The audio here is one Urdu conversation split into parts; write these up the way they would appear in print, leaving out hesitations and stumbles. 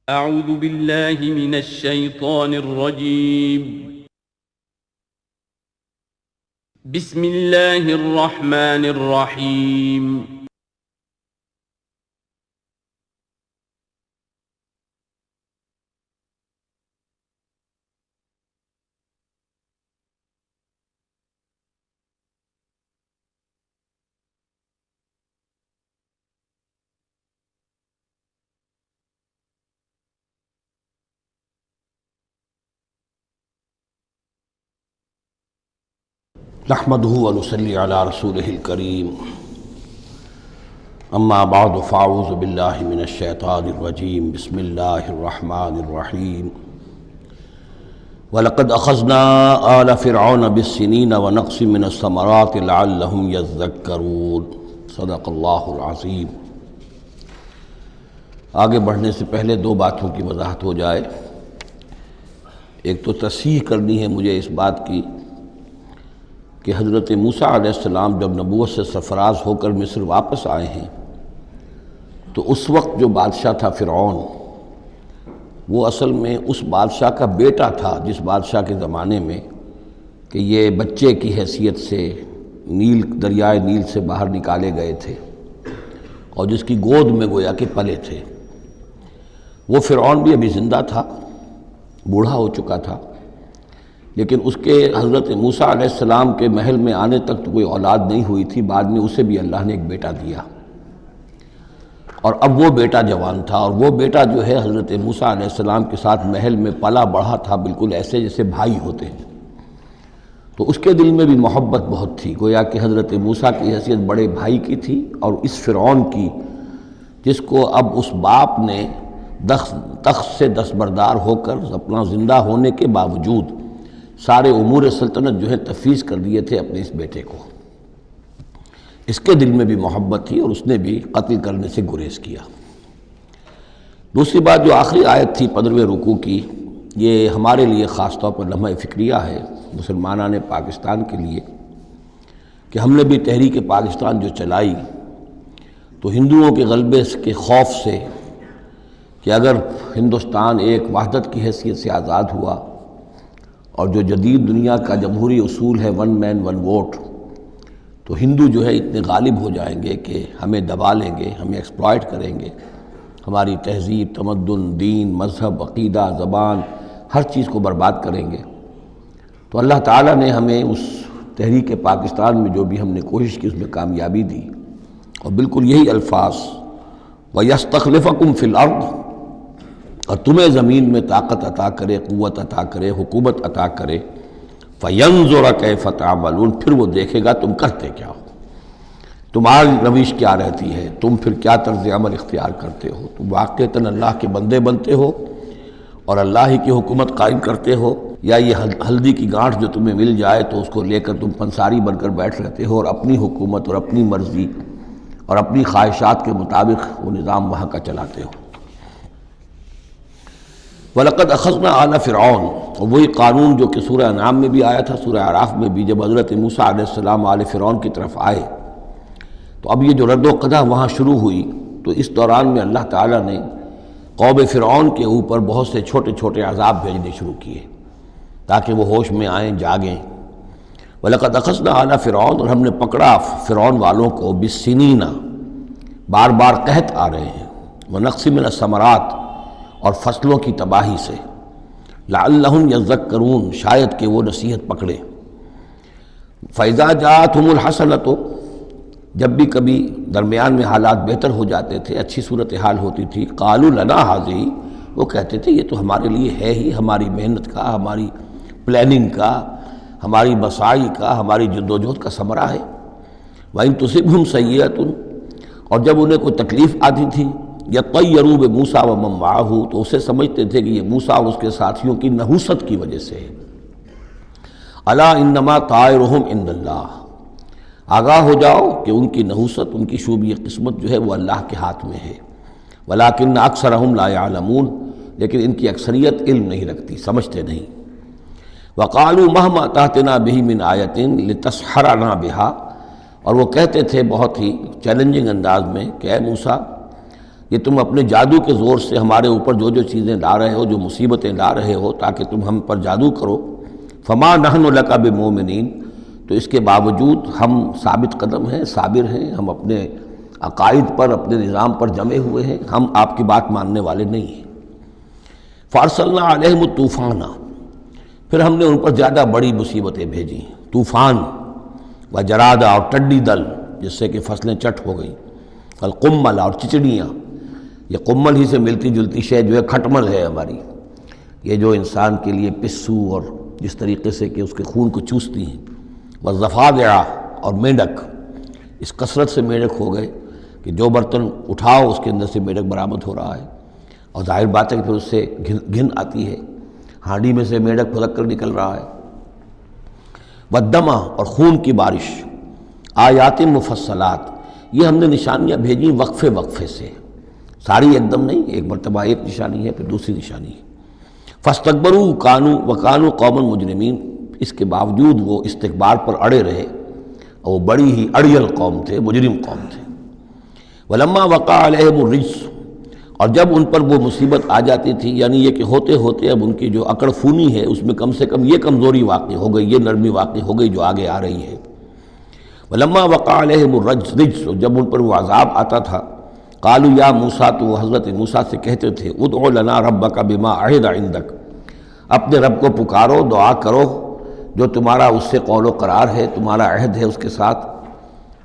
اعوذ باللہ من الشیطان الرجیم بسم اللہ الرحمن الرحیم نحمده ونصلي على رسوله الكريم اما بعد فاعوذ بالله من الشيطان الرجيم بسم الله الرحمن الرحيم ولقد اخذنا آل فرعون بالسنين ونقص من الثمرات لعلهم يذكرون صدق اللہ العظیم۔ آگے بڑھنے سے پہلے دو باتوں کی وضاحت ہو جائے۔ ایک تو تصحیح کرنی ہے مجھے اس بات کی کہ حضرت موسیٰ علیہ السلام جب نبوت سے سرفراز ہو کر مصر واپس آئے ہیں تو اس وقت جو بادشاہ تھا فرعون، وہ اصل میں اس بادشاہ کا بیٹا تھا جس بادشاہ کے زمانے میں کہ یہ بچے کی حیثیت سے دریائے نیل سے باہر نکالے گئے تھے اور جس کی گود میں گویا کہ پلے تھے۔ وہ فرعون بھی ابھی زندہ تھا، بوڑھا ہو چکا تھا، لیکن اس کے حضرت موسیٰ علیہ السلام کے محل میں آنے تک تو کوئی اولاد نہیں ہوئی تھی۔ بعد میں اسے بھی اللہ نے ایک بیٹا دیا اور اب وہ بیٹا جوان تھا، اور وہ بیٹا جو ہے حضرت موسیٰ علیہ السلام کے ساتھ محل میں پلا بڑھا تھا، بالکل ایسے جیسے بھائی ہوتے ہیں۔ تو اس کے دل میں بھی محبت بہت تھی، گویا کہ حضرت موسیٰ کی حیثیت بڑے بھائی کی تھی، اور اس فرعون کی جس کو اب اس باپ نے تخت سے دستبردار ہو کر اپنا زندہ ہونے کے باوجود سارے امور سلطنت جو ہے تفویض کر دیے تھے اپنے اس بیٹے کو، اس کے دل میں بھی محبت تھی اور اس نے بھی قتل کرنے سے گریز کیا۔ دوسری بات جو آخری آیت تھی 15ویں رکوع کی، یہ ہمارے لیے خاص طور پر لمحہ فکریہ ہے مسلمانان پاکستان کے لیے کہ ہم نے بھی تحریک پاکستان جو چلائی تو ہندوؤں کے غلبے کے خوف سے کہ اگر ہندوستان ایک وحدت کی حیثیت سے آزاد ہوا اور جو جدید دنیا کا جمہوری اصول ہے ون مین ون ووٹ، تو ہندو جو ہے اتنے غالب ہو جائیں گے کہ ہمیں دبا لیں گے، ہمیں ایکسپلائٹ کریں گے، ہماری تہذیب، تمدن، دین، مذہب، عقیدہ، زبان، ہر چیز کو برباد کریں گے۔ تو اللہ تعالیٰ نے ہمیں اس تحریک پاکستان میں جو بھی ہم نے کوشش کی اس میں کامیابی دی، اور بالکل یہی الفاظ وَيَسْتَخْلِفَكُمْ فِي الْأَرْضِ، اور تمہیں زمین میں طاقت عطا کرے، قوت عطا کرے، حکومت عطا کرے، فَيَنْظُرَ كَيْفَ تَعْمَلُونَ، پھر وہ دیکھے گا تم کرتے کیا ہو، تمہاری روش کیا رہتی ہے، تم پھر کیا طرز عمل اختیار کرتے ہو، تم واقعتاً اللہ کے بندے بنتے ہو اور اللہ ہی کی حکومت قائم کرتے ہو، یا یہ ہلدی کی گانٹھ جو تمہیں مل جائے تو اس کو لے کر تم پنساری بن کر بیٹھ رہتے ہو اور اپنی حکومت اور اپنی مرضی اور اپنی خواہشات کے مطابق وہ نظام وہاں کا چلاتے ہو۔ وَلَقَدْ أَخَذْنَا آلَ فِرْعَوْنَ، اور وہی قانون جو کہ سورہ انعام میں بھی آیا تھا، سورہ اعراف میں بھی، جب حضرت موسیٰ علیہ السلام آل فرعون کی طرف آئے تو اب یہ جو رد و قدح وہاں شروع ہوئی، تو اس دوران میں اللہ تعالیٰ نے قوم فرعون کے اوپر بہت سے چھوٹے چھوٹے عذاب بھیجنے شروع کیے تاکہ وہ ہوش میں آئیں، جاگیں۔ وَلَقَدْ أَخَذْنَا آلَ فِرْعَوْنَ، اور ہم نے پکڑا فرعون والوں کو بِالسِّنِينَ، بار بار قحط آ رہے ہیں، وَنَقْصٍ مِّنَ الثَّمَرَاتِ، اور فصلوں کی تباہی سے، لعلہم یذکرون، شاید کہ وہ نصیحت پکڑے۔ فَإِذَا جَاءَتْهُمُ الْحَسَنَةُ، جب بھی کبھی درمیان میں حالات بہتر ہو جاتے تھے، اچھی صورتحال ہوتی تھی، قالوا لنا هذه، وہ کہتے تھے یہ تو ہمارے لیے ہے ہی، ہماری محنت کا، ہماری پلاننگ کا، ہماری مساعی کا، ہماری جدوجہد کا ثمرہ ہے۔ وَإِن تُصِبْهُمْ سَيِّئَةٌ، اور جب انہیں کوئی تکلیف آتی تھی، یطیروا بموسیٰ ومن معہ، تو اسے سمجھتے تھے کہ یہ موسیٰ اور اس کے ساتھیوں کی نحوست کی وجہ سے ہے۔ الا انما طائرہم عند اللہ، آگاہ ہو جاؤ کہ ان کی نحوست، ان کی شوبی قسمت جو ہے وہ اللہ کے ہاتھ میں ہے۔ ولکن اکثرہم لا یعلمون، لیکن ان کی اکثریت علم نہیں رکھتی، سمجھتے نہیں۔ وقالوا مہما تأتنا بہ من آیۃ لتسحرنا بہا، اور وہ کہتے تھے بہت ہی چیلنجنگ انداز میں کہ اے موسیٰ، یہ تم اپنے جادو کے زور سے ہمارے اوپر جو جو چیزیں لا رہے ہو، جو مصیبتیں لا رہے ہو تاکہ تم ہم پر جادو کرو، فما نحن لک بمؤمنین، تو اس کے باوجود ہم ثابت قدم ہیں، صابر ہیں، ہم اپنے عقائد پر، اپنے نظام پر جمے ہوئے ہیں، ہم آپ کی بات ماننے والے نہیں ہیں۔ فارسلنا علیہم الطوفان، پھر ہم نے ان پر زیادہ بڑی مصیبتیں بھیجیں، طوفان و جرادہ اور ٹڈی دل جس سے کہ فصلیں چٹ ہو گئیں، القمل اور چچڑیاں، یہ قمل ہی سے ملتی جلتی شے جو ہے کھٹمل ہے ہماری، یہ جو انسان کے لیے پسو اور جس طریقے سے کہ اس کے خون کو چوستی ہیں، والضفادع اور میںڈک، اس کثرت سے میںڈک ہو گئے کہ جو برتن اٹھاؤ اس کے اندر سے میںڈک برآمد ہو رہا ہے، اور ظاہر بات ہے کہ پھر اس سے گھن آتی ہے، ہانڈی میں سے میںڈک پھلک کر نکل رہا ہے۔ والدمع اور خون کی بارش، آیات مفصلات، یہ ہم نے نشانیاں بھیجیں وقفے وقفے سے، ساری ایک دم نہیں، ایک مرتبہ ایک نشانی ہے پھر دوسری نشانی ہے۔ فاستکبروا وکانوا قوما مجرمین، اس کے باوجود وہ استکبار پر اڑے رہے اور وہ بڑی ہی اڑیل قوم تھے، مجرم قوم تھے۔ ولما وقع علیہم الرجس، اور جب ان پر وہ مصیبت آ جاتی تھی، یعنی یہ کہ ہوتے ہوتے اب ان کی جو اکڑ فونی ہے اس میں کم سے کم یہ کمزوری واقع ہو گئی، یہ نرمی واقع ہو گئی جو آگے آ رہی ہے۔ ولما وقع علیہم الرجس، جب ان پر وہ عذاب آتا تھا، قالوا یا موسیٰ، تو وہ حضرت موسیٰ سے کہتے تھے، ادع لنا ربک بما عہد عندک، اپنے رب کو پکارو، دعا کرو جو تمہارا اس سے قول و قرار ہے، تمہارا عہد ہے اس کے ساتھ،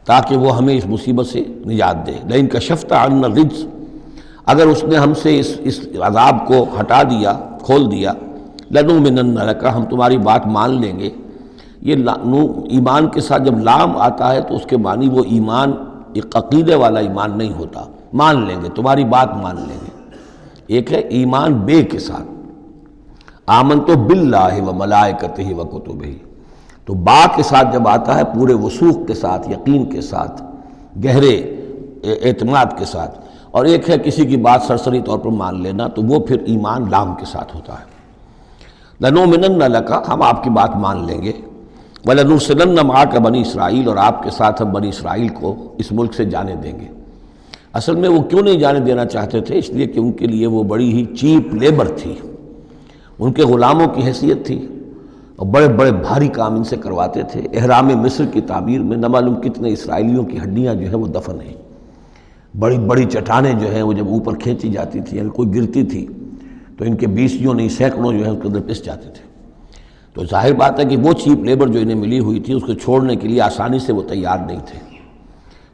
تاکہ وہ ہمیں اس مصیبت سے نجات دے۔ لئن کشفت عنا الرجس، اگر اس نے ہم سے اس عذاب کو ہٹا دیا، کھول دیا، لنؤمنن لک، ہم تمہاری بات مان لیں گے۔ یہ ایمان کے ساتھ جب لام آتا ہے تو اس کے معنی وہ ایمان ایک عقیدے والا ایمان نہیں ہوتا، مان لیں گے، تمہاری بات مان لیں گے۔ ایک ہے ایمان بے کے ساتھ، آمنت باللہ و ملائکتہ و کتبہ، تو با کے ساتھ جب آتا ہے پورے وثوق کے ساتھ، یقین کے ساتھ، گہرے اعتماد کے ساتھ، اور ایک ہے کسی کی بات سرسری طور پر مان لینا، تو وہ پھر ایمان لام کے ساتھ ہوتا ہے۔ لنؤمنن لک، ہم آپ کی بات مان لیں گے، وَلَنُرْسِلَنَّ مَعَكَ بنی اسرائیل، اور آپ کے ساتھ ہم بنی اسرائیل کو اس ملک سے جانے دیں گے۔ اصل میں وہ کیوں نہیں جانے دینا چاہتے تھے؟ اس لیے کہ ان کے لیے وہ بڑی ہی چیپ لیبر تھی، ان کے غلاموں کی حیثیت تھی، اور بڑے بڑے بھاری کام ان سے کرواتے تھے۔ احرام مصر کی تعمیر میں نہ معلوم کتنے اسرائیلیوں کی ہڈیاں جو ہیں وہ دفن ہیں، بڑی بڑی چٹانیں جو ہیں وہ جب اوپر کھینچی جاتی تھی، یعنی کوئی گرتی تھی تو ان کے 20 نہیں سینکڑوں جو ہیں اس کے اندر پس جاتے تھے۔ تو ظاہر بات ہے کہ وہ چیپ لیبر جو انہیں ملی ہوئی تھی اس کو چھوڑنے کے لیے آسانی سے وہ تیار نہیں تھے،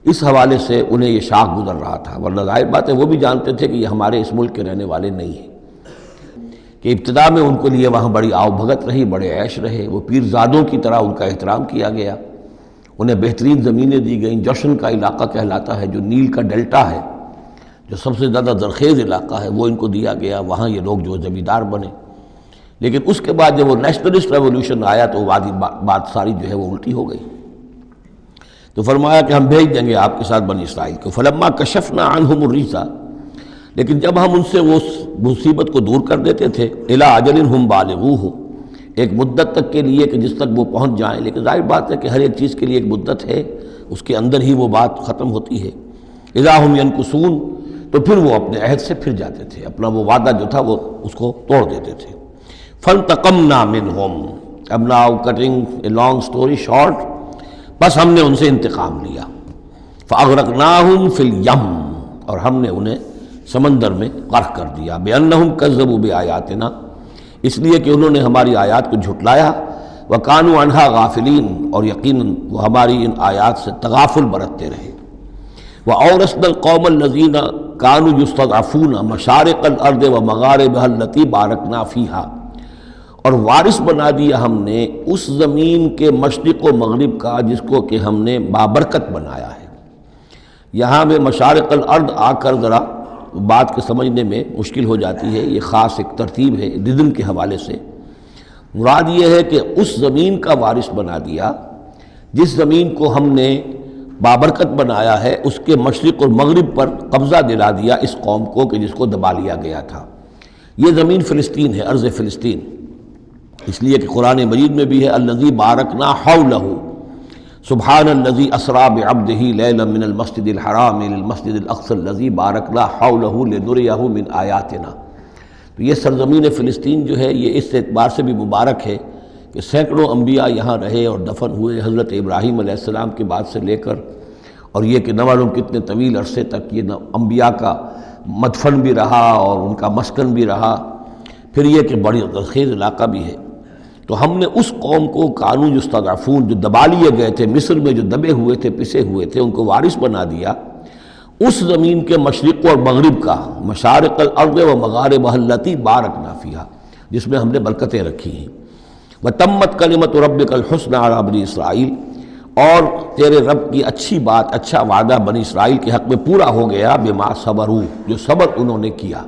اس حوالے سے انہیں یہ شاخ گزر رہا تھا، ورنہ ظاہر بات ہے وہ بھی جانتے تھے کہ یہ ہمارے اس ملک کے رہنے والے نہیں ہیں، کہ ابتدا میں ان کے لیے وہاں بڑی آؤ بھگت رہی، بڑے عیش رہے، وہ پیرزادوں کی طرح ان کا احترام کیا گیا، انہیں بہترین زمینیں دی گئیں۔ جوشن کا علاقہ کہلاتا ہے جو نیل کا ڈیلٹا ہے، جو سب سے زیادہ زرخیز علاقہ ہے، وہ ان کو دیا گیا، وہاں یہ لوگ جو زمیندار بنے۔ لیکن اس کے بعد جب وہ نیشنلسٹ ریولوشن آیا تو بات ساری جو ہے وہ الٹی ہو گئی، تو فرمایا کہ ہم بھیج دیں گے آپ کے ساتھ بنی اسرائیل کو۔ فلما کشفنا عنہم الرجس، لیکن جب ہم ان سے وہ مصیبت کو دور کر دیتے تھے، الی اجل ہم بالغوہ، ایک مدت تک کے لیے کہ جس تک وہ پہنچ جائیں، لیکن ظاہر بات ہے کہ ہر ایک چیز کے لیے ایک مدت ہے، اس کے اندر ہی وہ بات ختم ہوتی ہے۔ اذا ہم ینکثون، تو پھر وہ اپنے عہد سے پھر جاتے تھے، اپنا وہ وعدہ جو تھا وہ اس کو توڑ دیتے تھے۔ فانتقمنا منہم، اب now cutting a long story short, بس ہم نے ان سے انتقام لیا۔ فاغرقناہم فی الیم، اور ہم نے انہیں سمندر میں غرق کر دیا، بانہم کذبوا بآیاتنا، اس لیے کہ انہوں نے ہماری آیات کو جھٹلایا، وکانوا عنہا غافلین، اور یقیناً وہ ہماری ان آیات سے تغافل برتتے رہے۔ وَأَوْرَثْنَا الْقَوْمَ الَّذِينَ كَانُوا يُسْتَضْعَفُونَ مَشَارِقَ الْأَرْضِ وَمَغَارِبَهَا الَّتِي بَارَكْنَا فِيهَا، اور وارث بنا دیا ہم نے اس زمین کے مشرق و مغرب کا جس کو کہ ہم نے بابرکت بنایا ہے۔ یہاں میں مشارق الارض آ کر ذرا بات کے سمجھنے میں مشکل ہو جاتی ہے، یہ خاص ایک ترتیب ہے رزم کے حوالے سے۔ مراد یہ ہے کہ اس زمین کا وارث بنا دیا جس زمین کو ہم نے بابرکت بنایا ہے، اس کے مشرق اور مغرب پر قبضہ دلا دیا اس قوم کو کہ جس کو دبا لیا گیا تھا۔ یہ زمین فلسطین ہے، ارض فلسطین، اس لیے کہ قرآن مجید میں بھی ہے الذی بارکنا حولہ، سبحان الذی اسری بعبدہ لیلا من المسجد الحرام الی المسجد الاقصی الذی بارکنا حولہ لنریہ من آیاتنا۔ تو یہ سرزمین فلسطین جو ہے یہ اس اعتبار سے بھی مبارک ہے کہ سینکڑوں انبیاء یہاں رہے اور دفن ہوئے، حضرت ابراہیم علیہ السلام کے بعد سے لے کر، اور یہ کہ نہ معلوم کتنے طویل عرصے تک یہ انبیاء کا مدفن بھی رہا اور ان کا مسکن بھی رہا۔ پھر یہ کہ بڑی زرخیز علاقہ بھی ہے۔ تو ہم نے اس قوم کو کانوا یستضعفون، جو دبا لیے گئے تھے مصر میں، جو دبے ہوئے تھے پسے ہوئے تھے، ان کو وارث بنا دیا اس زمین کے مشرق اور مغرب کا، مشارق الارض و مغاربها التی بارکنا فیہا، جس میں ہم نے برکتیں رکھی ہیں۔ وتمت کلمۃ ربک الحسنی علی بنی اسرائیل، اور تیرے رب کی اچھی بات، اچھا وعدہ بنی اسرائیل کے حق میں پورا ہو گیا، بما صبروا، جو صبر انہوں نے کیا۔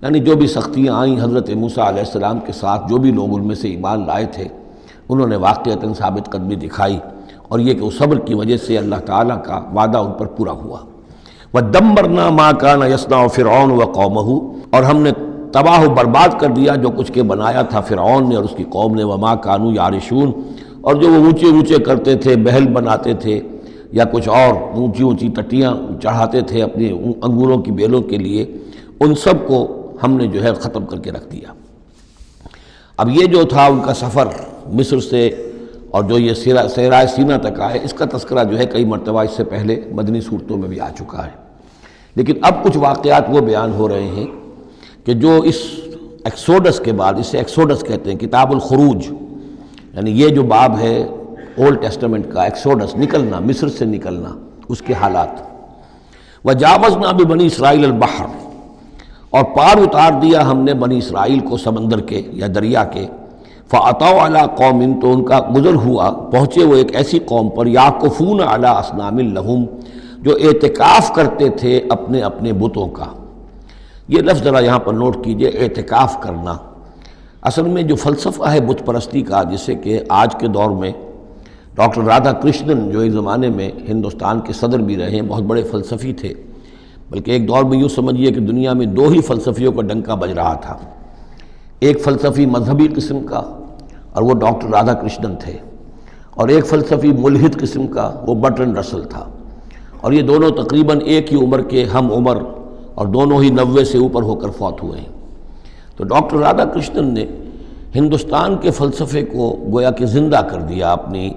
یعنی جو بھی سختیاں آئیں حضرت موسیٰ علیہ السلام کے ساتھ، جو بھی لوگ ان میں سے ایمان لائے تھے، انہوں نے واقعتاً ثابت قدمی دکھائی، اور یہ کہ اس صبر کی وجہ سے اللہ تعالیٰ کا وعدہ ان پر پورا ہوا۔ وَدَمَّرْنَا مَا كَانَ يَصْنَعُ فِرْعَوْنُ وَقَوْمُهُ، اور ہم نے تباہ و برباد کر دیا جو کچھ کے بنایا تھا فرعون نے اور اس کی قوم نے، وَمَا كَانُوا يَعْرِشُونَ، اور جو وہ اونچے اونچے کرتے تھے، محل بناتے تھے یا کچھ اور اونچی اونچی ٹٹیاں چڑھاتے تھے اپنے انگوروں کی بیلوں کے لیے، ان سب کو ہم نے جو ہے ختم کر کے رکھ دیا۔ اب یہ جو تھا ان کا سفر مصر سے، اور جو یہ صحرائے سینا تک آئے، اس کا تذکرہ جو ہے کئی مرتبہ اس سے پہلے مدنی صورتوں میں بھی آ چکا ہے، لیکن اب کچھ واقعات وہ بیان ہو رہے ہیں کہ جو اس ایکسوڈس کے بعد، اسے ایکسوڈس کہتے ہیں، کتاب الخروج، یعنی یہ جو باب ہے اولڈ ٹیسٹمنٹ کا، ایکسوڈس، نکلنا، مصر سے نکلنا، اس کے حالات۔ وَجَاوَزْنَا بِبَنِي إِسْرَائِيلَ الْبَحْرَ، اور پار اتار دیا ہم نے بنی اسرائیل کو سمندر کے یا دریا کے، فَأَتَوْا عَلَىٰ قَوْمٍ، تو ان کا گزر ہوا، پہنچے وہ ایک ایسی قوم پر، يَعْكُفُونَ عَلَىٰ أَصْنَامٍ لَهُمْ، جو اعتکاف کرتے تھے اپنے اپنے بتوں کا۔ یہ لفظ ذرا یہاں پر نوٹ کیجئے، اعتکاف کرنا۔ اصل میں جو فلسفہ ہے بت پرستی کا، جسے کہ آج کے دور میں ڈاکٹر رادھا کرشنن، جو ایک زمانے میں ہندوستان کے صدر بھی رہے ہیں، بہت بڑے فلسفی تھے، بلکہ ایک دور میں یوں سمجھیے کہ دنیا میں دو ہی فلسفیوں کا ڈنکا بج رہا تھا، ایک فلسفی مذہبی قسم کا اور وہ ڈاکٹر رادھا کرشنن تھے، اور ایک فلسفی ملحد قسم کا وہ برٹرنڈ رسل تھا، اور یہ دونوں تقریباً ایک ہی عمر کے ہم عمر، اور دونوں ہی 90 سے اوپر ہو کر فوت ہوئے ہیں۔ تو ڈاکٹر رادھا کرشنن نے ہندوستان کے فلسفے کو گویا کہ زندہ کر دیا اپنی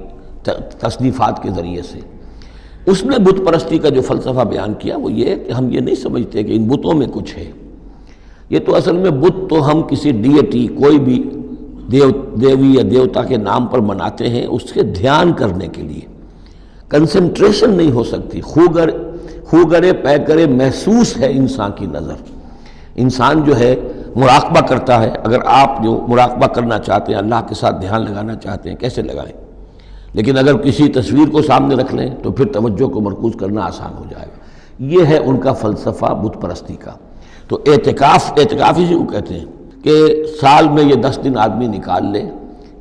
تصنیفات کے ذریعے سے۔ اس نے بت پرستی کا جو فلسفہ بیان کیا وہ یہ کہ ہم یہ نہیں سمجھتے کہ ان بتوں میں کچھ ہے، یہ تو اصل میں بت تو ہم کسی ڈیٹی، کوئی بھی دیوی یا دیوتا کے نام پر مناتے ہیں، اس کے دھیان کرنے کے لیے۔ کنسنٹریشن نہیں ہو سکتی، خوگرے پیکرے محسوس ہے انسان کی نظر۔ انسان جو ہے مراقبہ کرتا ہے، اگر آپ جو مراقبہ کرنا چاہتے ہیں، اللہ کے ساتھ دھیان لگانا چاہتے ہیں، کیسے لگائیں؟ لیکن اگر کسی تصویر کو سامنے رکھ لیں تو پھر توجہ کو مرکوز کرنا آسان ہو جائے گا۔ یہ ہے ان کا فلسفہ بت پرستی کا۔ تو اعتکاف اسی کو کہتے ہیں کہ سال میں یہ 10 دن آدمی نکال لے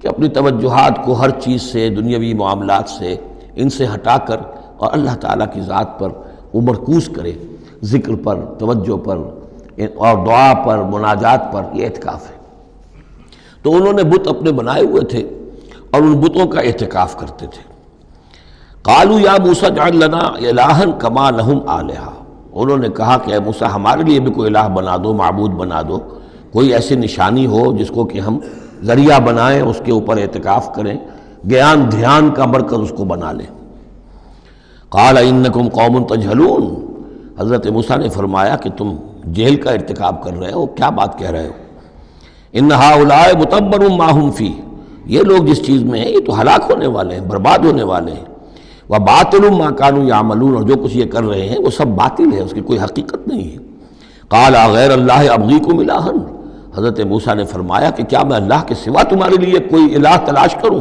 کہ اپنی توجہات کو ہر چیز سے، دنیاوی معاملات سے، ان سے ہٹا کر اور اللہ تعالیٰ کی ذات پر وہ مرکوز کرے، ذکر پر، توجہ پر اور دعا پر، مناجات پر، یہ اعتکاف ہے۔ تو انہوں نے بت اپنے بنائے ہوئے تھے اور ان بتوں کا اعتکاف کرتے تھے۔ قالوا یا موسیٰ اجعل لنا الہا کما لہم آلہہ، انہوں نے کہا کہ اے موسیٰ ہمارے لیے بھی کوئی الہ بنا دو، معبود بنا دو، کوئی ایسی نشانی ہو جس کو کہ ہم ذریعہ بنائیں، اس کے اوپر اعتکاف کریں، گیان دھیان کا مرکز اس کو بنا لیں۔ قال انکم قوم تجہلون، حضرت موسیٰ نے فرمایا کہ تم جہل کا ارتکاب کر رہے ہو، کیا بات کہہ رہے ہو؟ ان ہؤلاء متبر ما هم فیہ، یہ لوگ جس چیز میں ہیں یہ تو ہلاک ہونے والے ہیں، برباد ہونے والے ہیں۔ وباطل ما كانوا يعملون، اور جو کچھ یہ کر رہے ہیں وہ سب باطل ہے، اس کی کوئی حقیقت نہیں ہے۔ قال غیر اللہ ابغیکم الہا، حضرت موسیٰ نے فرمایا کہ کیا میں اللہ کے سوا تمہارے لیے کوئی الہ تلاش کروں؟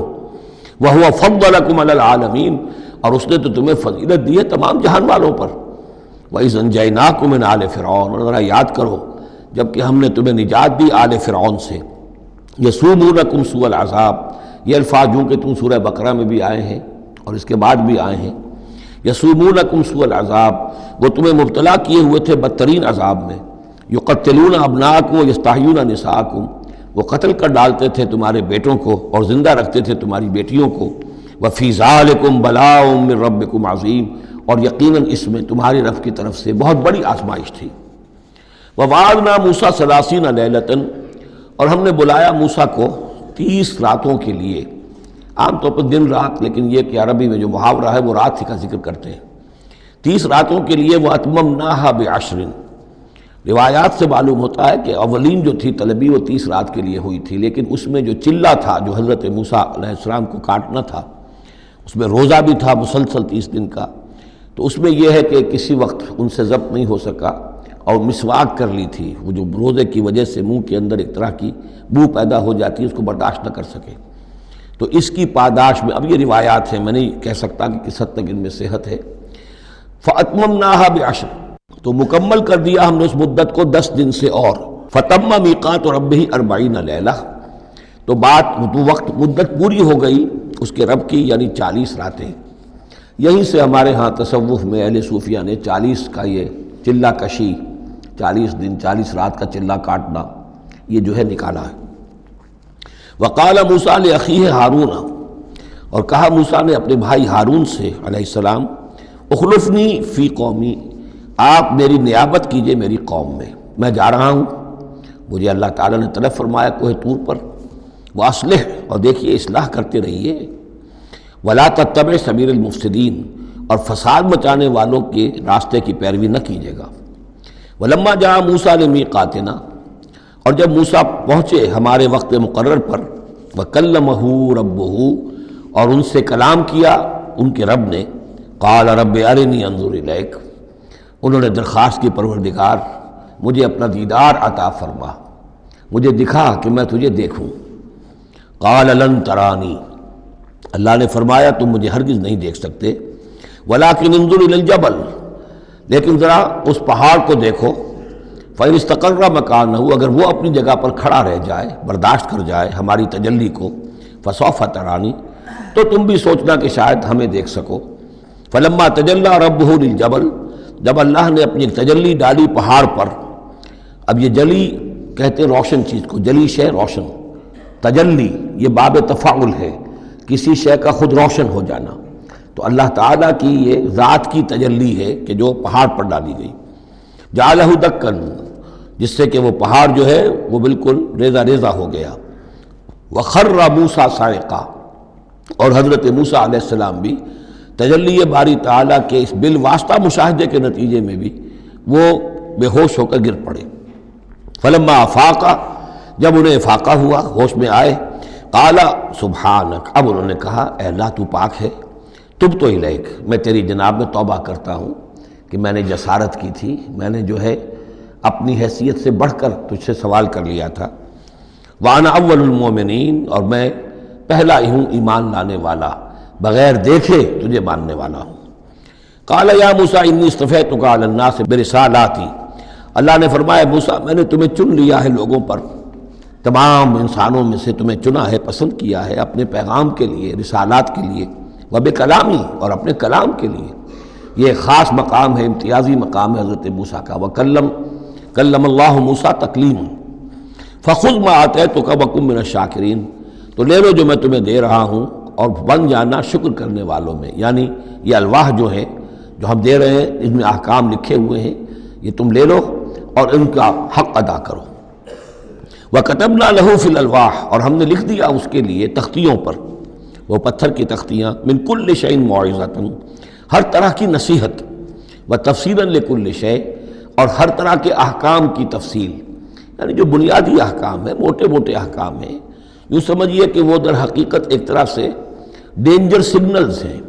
وَهُوَ فَضَّلَكُمْ عَلَى الْعَالَمِينَ، اور اس نے تو تمہیں فضیلت دی ہے تمام جہان والوں پر۔ وَإِذْ أَنْجَيْنَاكُمْ مِنْ آلِ فِرْعَوْنَ، اور ذرا یاد کرو جب کہ ہم نے تمہیں نجات دی آل فرعون سے۔ یسومونکم سوء العذاب، یہ الفاظ جو کہ تم سورہ بقرہ میں بھی آئے ہیں اور اس کے بعد بھی آئے ہیں۔ یسومونکم سوء العذاب، وہ تمہیں مبتلا کیے ہوئے تھے بدترین عذاب میں۔ یقتلون ابناءکم ویستحیون نساءکم، وہ قتل کر ڈالتے تھے تمہارے بیٹوں کو اور زندہ رکھتے تھے تمہاری بیٹیوں کو۔ وفی ذالکم بلاء من ربکم عظیم، اور یقیناً اس میں تمہاری رب کی طرف سے بہت بڑی آزمائش تھی۔ ووعدنا موسیٰ 30 لیلۃ، اور ہم نے بلایا موسیٰ کو 30 راتوں کے لیے، عام طور پر دن رات، لیکن یہ کہ عربی میں جو محاورہ ہے وہ رات ہی کا ذکر کرتے ہیں۔ 30 راتوں کے لیے وَأَتْمَمْنَاهَا بِعَشْرٍ، روایات سے معلوم ہوتا ہے کہ اولین جو تھی طلبی وہ 30 رات کے لیے ہوئی تھی، لیکن اس میں جو چلہ تھا جو حضرت موسیٰ علیہ السلام کو کاٹنا تھا، اس میں روزہ بھی تھا مسلسل 30 دن کا، تو اس میں یہ ہے کہ کسی وقت ان سے ضبط نہیں ہو سکا اور مسواک کر لی تھی، وہ جو روزے کی وجہ سے منہ کے اندر ایک طرح کی بو پیدا ہو جاتی ہے، اس کو برداشت نہ کر سکے، تو اس کی پاداش میں اب یہ روایات ہیں، میں نہیں کہہ سکتا کہ کس حد تک ان میں صحت ہے۔ فَأَتْمَمْنَاهَا بِعَشْرٍ، تو مکمل کر دیا ہم نے اس مدت کو 10 دن سے اور۔ فَتَمَّ مِيقَاتُ رَبِّهِ 40 لیلہ، تو وقت مدت پوری ہو گئی اس کے رب کی، یعنی 40 راتیں۔ یہیں سے ہمارے ہاں تصوف میں اہل صوفیہ نے 40 کا یہ چلہ کشی، 40 دن 40 رات کا چلہ کاٹنا، یہ جو ہے نکالا ہے۔ وقال موسیٰ لأخیہ ہارون، اور کہا موسیٰ نے اپنے بھائی ہارون سے علیہ السلام، اخلفنی فی قومی، آپ میری نیابت کیجئے میری قوم میں جا رہا ہوں، مجھے اللہ تعالیٰ نے طلب فرمایا کوہ طور پر، واصلح، اور دیکھیے اصلاح کرتے رہیے، ولا تتبع سبیل المفسدین، اور فساد مچانے والوں کے راستے کی پیروی نہ کیجیے گا۔ ولما جاء موسیٰ لمیقاتنا، اور جب موسیٰ پہنچے ہمارے وقت مقرر پر، وکلمہ ربہ، اور ان سے کلام کیا ان کے رب نے، قال رب ارنی انظر الیک، انہوں نے درخواست کی پروردگار مجھے اپنا دیدار عطا فرما، مجھے دکھا کہ میں تجھے دیکھوں۔ قال لن ترانی، اللہ نے فرمایا تم مجھے ہرگز نہیں دیکھ سکتے، ولکن انظر الی الجبل، لیکن ذرا اس پہاڑ کو دیکھو، فإن استقر مکانہ، اگر وہ اپنی جگہ پر کھڑا رہ جائے، برداشت کر جائے ہماری تجلی کو، فسوف ترانی، تو تم بھی سوچنا کہ شاید ہمیں دیکھ سکو۔ فلما تجلی ربہ للجبل، جب اللہ نے اپنی تجلی ڈالی پہاڑ پر، اب یہ جلی کہتے ہیں روشن چیز کو، جلی شے روشن، تجلی یہ باب تفاعل ہے، کسی شے کا خود روشن ہو جانا، تو اللہ تعالیٰ کی یہ ذات کی تجلی ہے کہ جو پہاڑ پر ڈالی گئی، جعلہ دکن، جس سے کہ وہ پہاڑ جو ہے وہ بالکل ریزہ ریزہ ہو گیا۔ وخر موسیٰ صاعقا، اور حضرت موسیٰ علیہ السلام بھی تجلی باری تعالیٰ کے اس بالواسطہ مشاہدے کے نتیجے میں بھی وہ بے ہوش ہو کر گر پڑے۔ فلما افاقا، جب انہیں افاقہ ہوا، ہوش میں آئے، قال سبحانک، اب انہوں نے کہا اے اللہ تو پاک ہے، تبت الیک، میں تیری جناب میں توبہ کرتا ہوں کہ میں نے جسارت کی تھی، میں نے جو ہے اپنی حیثیت سے بڑھ کر تجھ سے سوال کر لیا تھا۔ وانا اول المومنین، اور میں پہلا ہی ہوں ایمان لانے والا، بغیر دیکھے تجھے ماننے والا ہوں۔ قال یا موسیٰ انی اصطفیتک علی الناس برسالاتی، اللہ نے فرمایا موسیٰ میں نے تمہیں چن لیا ہے لوگوں پر، تمام انسانوں میں سے تمہیں چنا ہے، پسند کیا ہے اپنے پیغام کے لیے، رسالات کے لیے، وبکلامی، اور اپنے کلام کے لیے، یہ خاص مقام ہے، امتیازی مقام ہے حضرت موسیٰ کا۔ کلم اللہ موسیٰ تکلیم، فخذ ما آتیتک وکن من الشاکرین، تو لے لو جو میں تمہیں دے رہا ہوں اور بن جانا شکر کرنے والوں میں، یعنی یہ الواح جو ہیں جو ہم دے رہے ہیں ان میں احکام لکھے ہوئے ہیں، یہ تم لے لو اور ان کا حق ادا کرو۔ وَكَتَبْنَا لَهُ فِي الْأَلْوَاحِ، اور ہم نے لکھ دیا اس کے لیے تختیوں پر، وہ پتھر کی تختیاں، مِن كُلِّ شَيْءٍ مَوْعِظَةً، ہر طرح کی نصیحت، وَتَفْصِيلًا لِكُلِّ شَيْءٍ، اور ہر طرح کے احکام کی تفصیل، یعنی جو بنیادی احکام ہیں، موٹے موٹے احکام ہیں، یوں سمجھیے کہ وہ در حقیقت ایک طرح سے ڈینجر سگنلز ہیں۔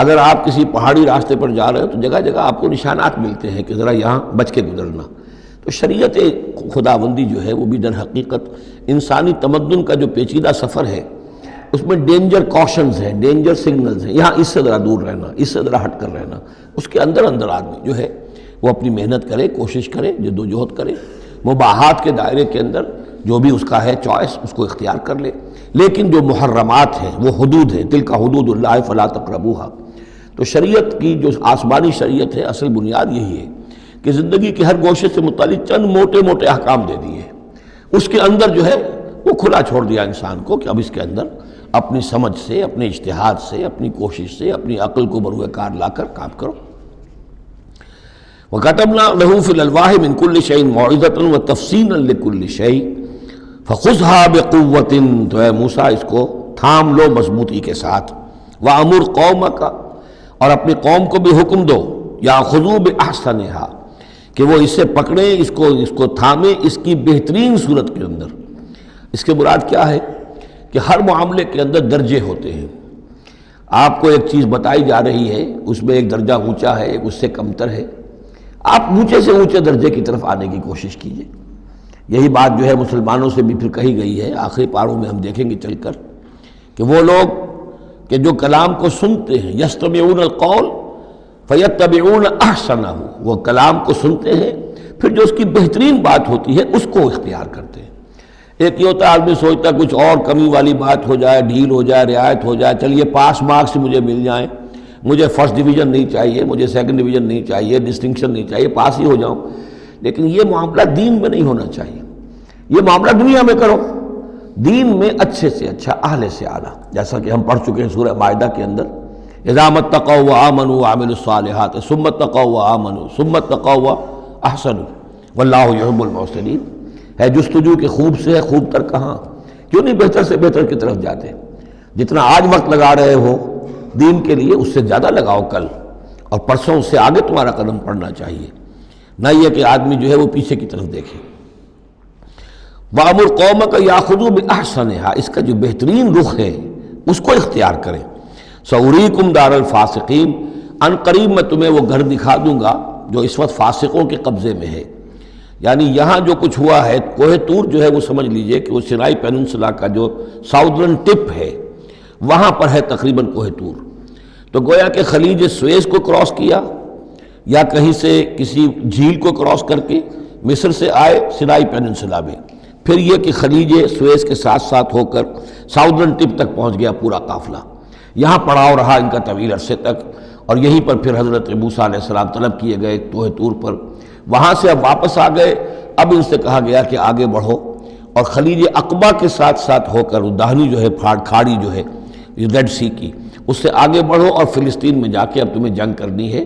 اگر آپ کسی پہاڑی راستے پر جا رہے ہیں تو جگہ جگہ آپ کو نشانات ملتے ہیں کہ ذرا یہاں بچ کے گزرنا، تو شریعت خداوندی جو ہے وہ بھی در حقیقت انسانی تمدن کا جو پیچیدہ سفر ہے اس میں ڈینجر کوشنز ہیں، ڈینجر سگنلز ہیں، یہاں اس سے ذرا دور رہنا، اس سے ذرا ہٹ کر رہنا، اس کے اندر اندر آدمی جو ہے وہ اپنی محنت کرے، کوشش کرے، جد و جہد کرے، مباحات کے دائرے کے اندر جو بھی اس کا ہے چوائس اس کو اختیار کر لے، لیکن جو محرمات ہیں وہ حدود ہیں، تلک حدود اللہ فلا تقربوها، تو شریعت کی جو آسمانی شریعت ہے اصل بنیاد یہی ہے کہ زندگی کے ہر گوشے سے متعلق چند موٹے موٹے احکام دے دیے، اس کے اندر جو ہے وہ کھلا چھوڑ دیا انسان کو کہ اب اس کے اندر اپنی سمجھ سے، اپنے اجتہاد سے، اپنی کوشش سے، اپنی عقل کو بروئے کار لا کر کام کرو۔ وَكَتَبْنَا لَهُ فِي الْأَلْوَاحِ مِنْ كُلِّ شَيْءٍ مَوْعِظَةً وَتَفْصِيلًا لِكُلِّ شَيْءٍ فَخُذْهَا بِقُوَّةٍ، تو اے موسیٰ اس کو تھام لو مضبوطی کے ساتھ، وَأَمُرْ قَوْمَكَ، اور اپنی قوم کو بھی حکم دو، يَأْخُذُوا بِأَحْسَنِهَا، کہ وہ اسے پکڑیں، اس کو تھامیں اس کی بہترین صورت کے اندر۔ اس کے مراد کیا ہے کہ ہر معاملے کے اندر درجے ہوتے ہیں۔ آپ کو ایک چیز بتائی جا رہی ہے، اس میں ایک درجہ اونچا ہے، ایک اس سے کمتر ہے، آپ اونچے سے اونچے درجے کی طرف آنے کی کوشش کیجیے۔ یہی بات جو ہے مسلمانوں سے بھی پھر کہی گئی ہے، آخری پاروں میں ہم دیکھیں گے چل کر کہ وہ لوگ کہ جو کلام کو سنتے ہیں، یستمعون القول فیتبعون احسنہ، وہ کلام کو سنتے ہیں پھر جو اس کی بہترین بات ہوتی ہے اس کو اختیار کرتے ہیں۔ ایک یہ ہوتا ہے آدمی سوچتا ہے کچھ اور کمی والی بات ہو جائے، ڈھیل ہو جائے، رعایت ہو جائے، چلیے پاس مارکس مجھے مل جائیں، مجھے فرسٹ ڈویژن نہیں چاہیے، مجھے سیکنڈ ڈویژن نہیں چاہیے، ڈسٹنکشن نہیں چاہیے، پاس ہی ہو جاؤں۔ لیکن یہ معاملہ دین میں نہیں ہونا چاہیے، یہ معاملہ دنیا میں کرو، دین میں اچھے سے اچھا، اعلیٰ سے اعلیٰ، جیسا کہ ہم پڑھ چکے ہیں سورہ مائدہ کے اندر، اذا اتقوا وآمنوا وعملوا الصالحات ثم اتقوا وآمنوا ثم اتقوا واحسنوا واللہ یحب المحسنین۔ ہے جستجو کہ خوب سے ہے خوب تر کہاں، کیوں نہیں بہتر سے بہتر کی طرف جاتے؟ جتنا آج وقت لگا رہے ہو دین کے لیے اس سے زیادہ لگاؤ کل، اور پرسوں اس سے آگے تمہارا قدم پڑنا چاہیے، نہ یہ کہ آدمی جو ہے وہ پیچھے کی طرف دیکھے۔ وَأَمُرْ قَوْمَكَ يَأْخُذُوا بِأَحْسَنِهَا، اس کا جو بہترین رخ ہے اس کو اختیار کریں۔ سَأُرِيكُمْ دَارَ الْفَاسِقِينَ، ان قریب میں تمہیں وہ گھر دکھا دوں گا جو اس وقت فاسقوں کے قبضے میں ہے۔ یعنی یہاں جو کچھ ہوا ہے، کوہ طور جو ہے وہ سمجھ لیجئے کہ وہ سینائی پیننسلا کا جو ساؤدرن ٹپ ہے وہاں پر ہے تقریباً کوہ طور۔ تو گویا کہ خلیج سویز کو کراس کیا، یا کہیں سے کسی جھیل کو کراس کر کے مصر سے آئے سینائی پیننسلا میں، پھر یہ کہ خلیج سویز کے ساتھ ساتھ ہو کر ساؤدرن ٹپ تک پہنچ گیا پورا قافلہ، یہاں پڑاؤ رہا ان کا طویل عرصے تک، اور یہیں پر پھر حضرت موسیٰ علیہ السلام طلب کیے گئے کوہ طور پر، وہاں سے اب واپس آ گئے۔ اب ان سے کہا گیا کہ آگے بڑھو، اور خلیج عقبہ کے ساتھ ساتھ ہو کر داہنی جو ہے کھاڑی جو ہے ریڈ سی کی، اس سے آگے بڑھو اور فلسطین میں جا کے اب تمہیں جنگ کرنی ہے۔